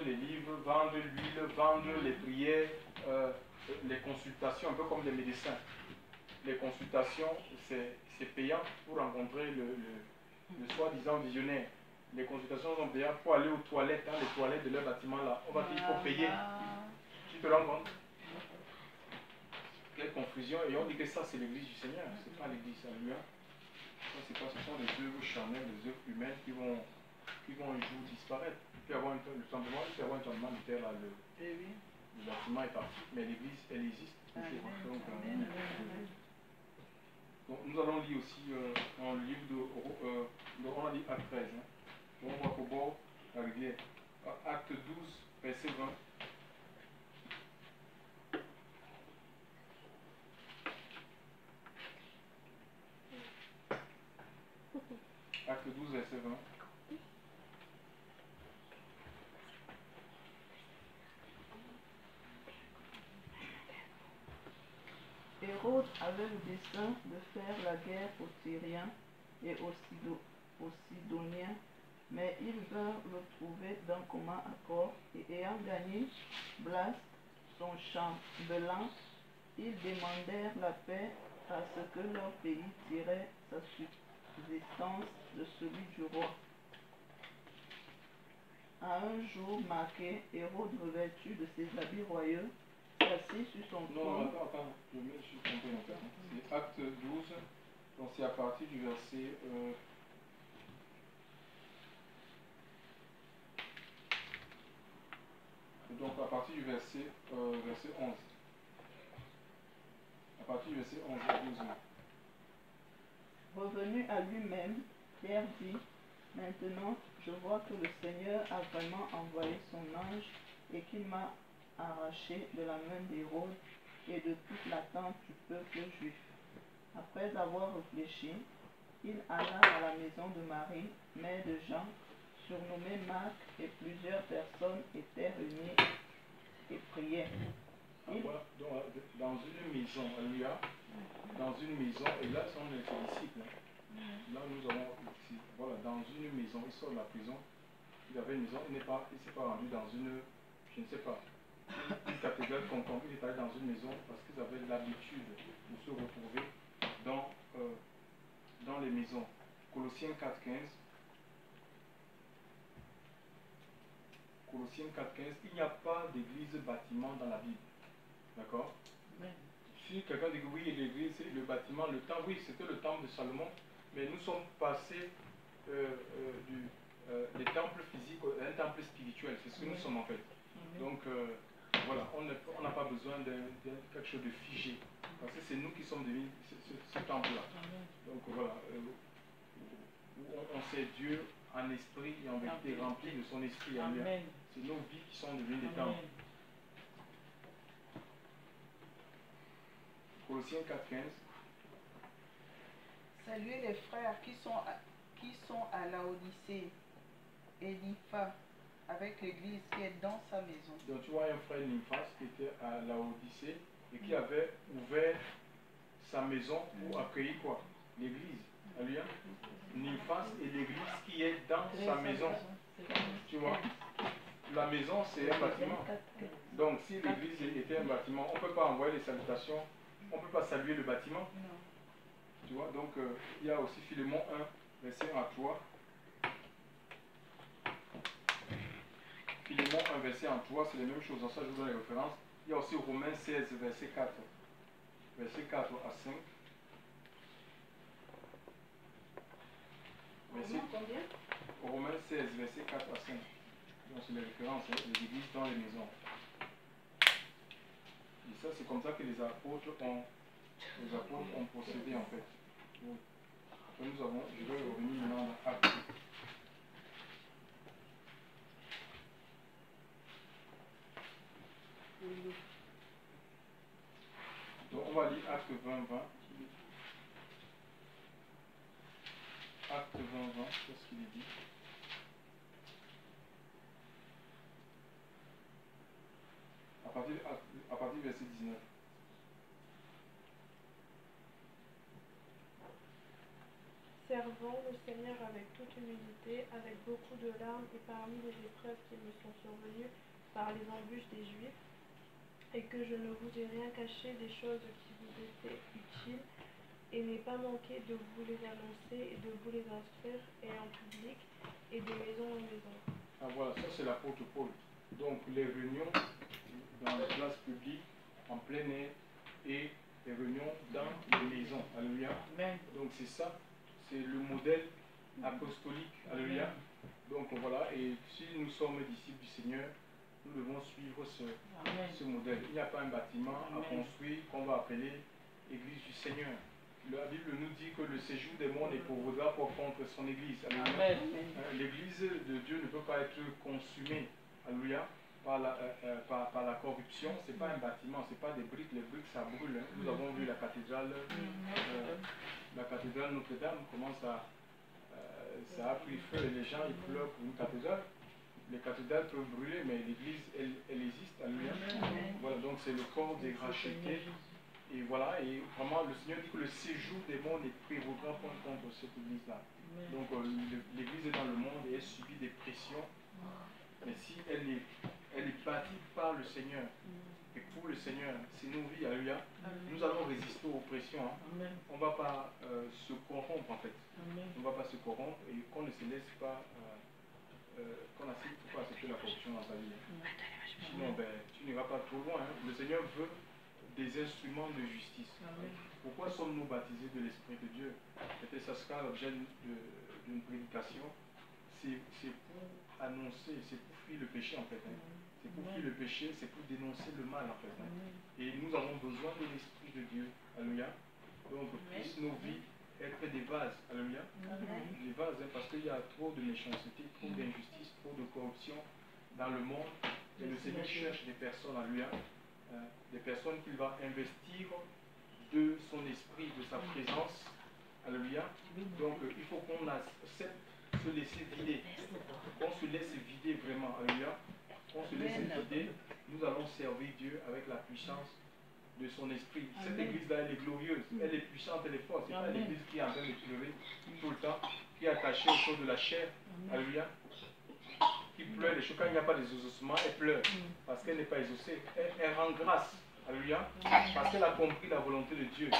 les livres, vendre l'huile, vendre les prières, les consultations, un peu comme les médecins. Les consultations, c'est payant pour rencontrer le soi-disant visionnaire. Les consultations sont payantes pour aller aux toilettes, les toilettes de leur bâtiment là. On va dire qu'il faut payer. Tu te rends compte? Quelle confusion. Et on dit que ça c'est l'église du Seigneur. C'est pas l'église à lui. Ça c'est pas, ce sont des œuvres charnelles, des œuvres humaines qui vont un jour disparaître. Il peut y avoir un tremblement de terre là, le bâtiment est parti, mais l'église elle existe. Donc, nous allons lire aussi dans le livre on a dit Acte 13. On voit qu'au bord de la rivière. Acte 12, verset 20. Acte 12, verset 20.
Hérode avait le dessein de faire la guerre aux Syriens et aux Sidoniens, mais ils vinrent le trouver d'un commun accord, et ayant gagné Blas, son chambellan, ils demandèrent la paix à ce que leur pays tirait sa subsistance de celui du roi. À un jour marqué, Hérode, revêtu de ses habits royaux, s'assit sur son trône.
Non, attends, je suis trompé en fait. C'est Acte 12, donc c'est à partir du verset... Donc à partir du verset 11. À partir du verset 11 à 12.
Revenu à lui-même, Pierre dit, maintenant je vois que le Seigneur a vraiment envoyé son ange et qu'il m'a arraché de la main d'Hérode et de toute l'attente du peuple juif. Après avoir réfléchi, il alla à la maison de Marie, mère de Jean, surnommée Marc, et plusieurs personnes étaient réunies et priaient.
Voilà, donc, dans une maison, alléluia, dans une maison, et là sont les disciples. Là nous avons, voilà, dans une maison, il sort de la prison, il avait une maison, il ne s'est pas rendu dans une, je ne sais pas, une cathédrale contemporaine, il est allé dans une maison parce qu'ils avaient l'habitude de se retrouver dans les maisons. Colossiens 4.15. Colossiens 4.15, il n'y a pas d'église bâtiment dans la Bible. D'accord? Si quelqu'un dit que oui, l'église, le bâtiment, le temple, oui, c'était le temple de Salomon, mais nous sommes passés des temples physiques à un temple spirituel. C'est ce que nous sommes en fait. Donc, voilà, on n'a pas besoin de quelque chose de figé. Parce que c'est nous qui sommes devenus ce temple-là. Donc, voilà, on sait Dieu en esprit et en vérité rempli de son esprit. C'est nos vies qui sont devenues des temples. Colossiens 4,15.
Saluez les frères qui sont à Laodicée et Nympha avec l'église qui est dans sa maison.
Donc tu vois un frère Nymphas qui était à Laodicée et qui avait ouvert sa maison pour accueillir quoi? L'église. Alléluia. Nymphas et l'église qui est dans sa maison. Tu vois? La maison c'est un bâtiment. Donc si l'église était un bâtiment, on ne peut pas envoyer les salutations, on ne peut pas saluer le bâtiment. Tu vois? Donc il y a aussi Philémon 1, verset 1 à 3. Philémon 1, verset 1 à 3, c'est les mêmes choses. Dans ça, je vous donne les références. Il y a aussi Romains 16, verset 4. Verset 4 à 5. Romains 16, verset 4 à 5. Donc c'est les références, hein, les églises dans les maisons. Et ça, c'est comme ça que les apôtres ont procédé en fait. Donc, après, je vais revenir maintenant dans Actes. Donc on va lire Acte 20, 20. Acte 20, 20, qu'est-ce qu'il dit? À partir du verset 19.
Servant le Seigneur avec toute humilité, avec beaucoup de larmes et parmi les épreuves qui me sont survenues par les embûches des Juifs, et que je ne vous ai rien caché des choses qui vous étaient utiles, et n'ai pas manqué de vous les annoncer et de vous les instruire, et en public, et de maison en maison.
Ah voilà, ça c'est l'apôtre Paul. Donc les réunions dans les places publiques, en plein air, et les réunions dans les maisons. Alléluia. Donc c'est ça, c'est le modèle apostolique. Alléluia. Donc voilà, et si nous sommes disciples du Seigneur, nous devons suivre ce modèle. Il n'y a pas un bâtiment à construire qu'on va appeler Église du Seigneur. La Bible nous dit que le séjour des morts n'éprouvera pas contre son Église. Alléluia. L'Église de Dieu ne peut pas être consumée. Alléluia. Par la corruption. Ce n'est pas un bâtiment, ce n'est pas des briques. Les briques, ça brûle. Hein. Nous avons vu la cathédrale Notre-Dame, comment ça a pris feu et les gens ils pleurent pour une cathédrale. Les cathédrales peuvent brûler, mais l'Église, elle existe. Alléluia. Voilà, donc c'est le corps des rachetés. Et voilà, et vraiment le Seigneur dit que le séjour des morts ne prévaudra point contre cette Église-là. Donc l'Église est dans le monde et elle subit des pressions. Mais si elle est bâtie par le Seigneur et pour le Seigneur, c'est nos vies, alléluia. Nous allons résister aux pressions. Hein. On ne va pas se corrompre en fait. On ne va pas se corrompre et qu'on ne se laisse pas, qu'on n'assiste pas à ce que la corruption dans ta vie. Sinon, tu n'iras pas trop loin. Hein. Le Seigneur veut des instruments de justice. Pourquoi sommes-nous baptisés de l'Esprit de Dieu? Peut-être ça sera l'objet d'une prédication. C'est pour annoncer, c'est pour fuir le péché en fait. Hein. C'est pour fuir le péché, c'est pour dénoncer le mal en fait. Hein. Et nous avons besoin de l'Esprit de Dieu. Alléluia. Donc puissent nos vies être des vases. Alléluia. Des vases, hein, parce qu'il y a trop de méchanceté, trop d'injustice, trop de corruption dans le monde. Et le Seigneur cherche des personnes, alléluia. Des personnes qu'il va investir de son esprit, de sa présence. Alléluia. Donc il faut qu'on accepte se laisser vider. Qu'on se laisse vider vraiment. Alléluia. Qu'on se laisse vider. Nous allons servir Dieu avec la puissance de son esprit. Cette église-là, elle est glorieuse. Elle est puissante, elle est forte. Ce n'est pas l'église qui est en train de pleurer tout le temps, qui est attachée au choses de la chair. Alléluia. Qui pleure les choses. Quand il n'y a pas d'exaucement, elle pleure. Parce qu'elle n'est pas exaucée. Elle rend grâce. Alléluia. Parce qu'elle a compris la volonté de Dieu.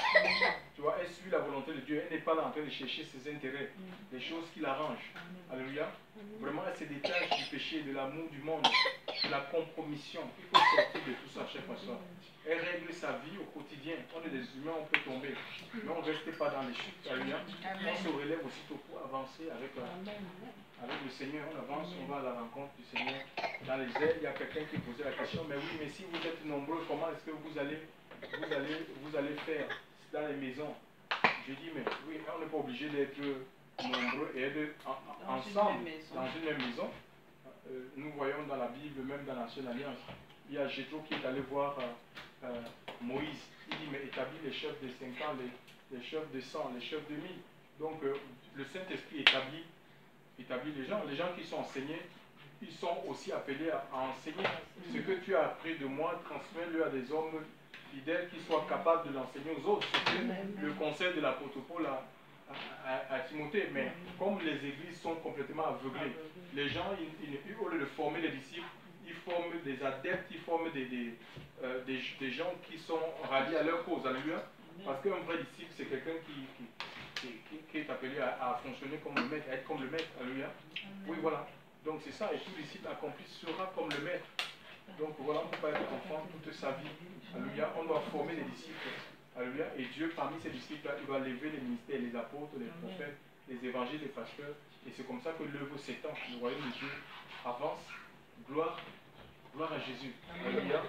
Tu vois, elle suit la volonté de Dieu. Elle n'est pas là en train de chercher ses intérêts, des choses qui l'arrangent. Alléluia. Vraiment, elle se détache du péché, de l'amour du monde, de la compromission. Il faut sortir de tout ça, chers frères. Elle règle sa vie au quotidien. On est des humains, on peut tomber. Mais on ne reste pas dans les chutes. Alléluia. On se relève aussitôt pour avancer avec le Seigneur. On avance, on va à la rencontre du Seigneur. Dans les airs, il y a quelqu'un qui posait la question, mais oui, mais si vous êtes nombreux, comment est-ce que vous allez faire dans les maisons? Je dis, mais oui, on n'est pas obligé d'être nombreux et d'être ensemble dans une même maison. Nous voyons dans la Bible, même dans l'Ancienne Alliance, il y a Jétro qui est allé voir Moïse. Il dit, mais établis les chefs de 50, les chefs de 100, les chefs de 1000. Donc le Saint-Esprit établit les gens. Les gens qui sont enseignés, ils sont aussi appelés à enseigner. Ce que tu as appris de moi, transmets-le à des hommes fidèles qui soient capables de l'enseigner aux autres. C'est le conseil de l'apôtre Paul à Timothée. Mais comme les églises sont complètement aveuglées, les gens, au lieu de former les disciples, ils forment des adeptes, ils forment des gens qui sont ralliés à leur cause. Alléluia. Parce qu'un vrai disciple, c'est quelqu'un qui est appelé à fonctionner comme le maître, à être comme le maître. Alléluia. Oui, voilà. Donc c'est ça, et tout disciple accompli sera comme le maître. Donc voilà, on ne peut pas être enfant toute sa vie. Alléluia. On doit former des disciples. Alléluia. Et Dieu, parmi ces disciples-là, il va lever les ministères, les apôtres, les prophètes, les évangiles, les pasteurs. Et c'est comme ça que l'œuvre s'étend. Le royaume de Dieu avance. Gloire à Jésus. Alléluia.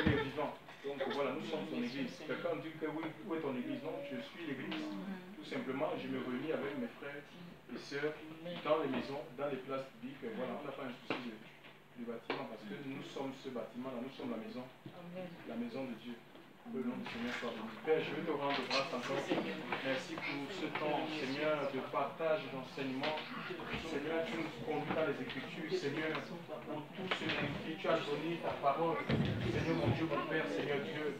Il est vivant. Donc voilà, nous sommes son église. Quelqu'un dit que oui, où est ton église? Non, je suis l'église. Tout simplement, je me réunis avec mes frères et sœurs dans les maisons, dans les places publiques. Voilà, on n'a pas un souci du bâtiment parce que nous sommes ce bâtiment-là, nous sommes la maison de Dieu. Que le nom du Seigneur soit béni. Père, je vais te rendre grâce encore. Merci pour ce temps, Seigneur, de partage, d'enseignement. Seigneur, tu nous conduis dans les Écritures, Seigneur, pour tout ce que tu as donné ta parole. Seigneur, mon Dieu, mon Père, Seigneur Dieu.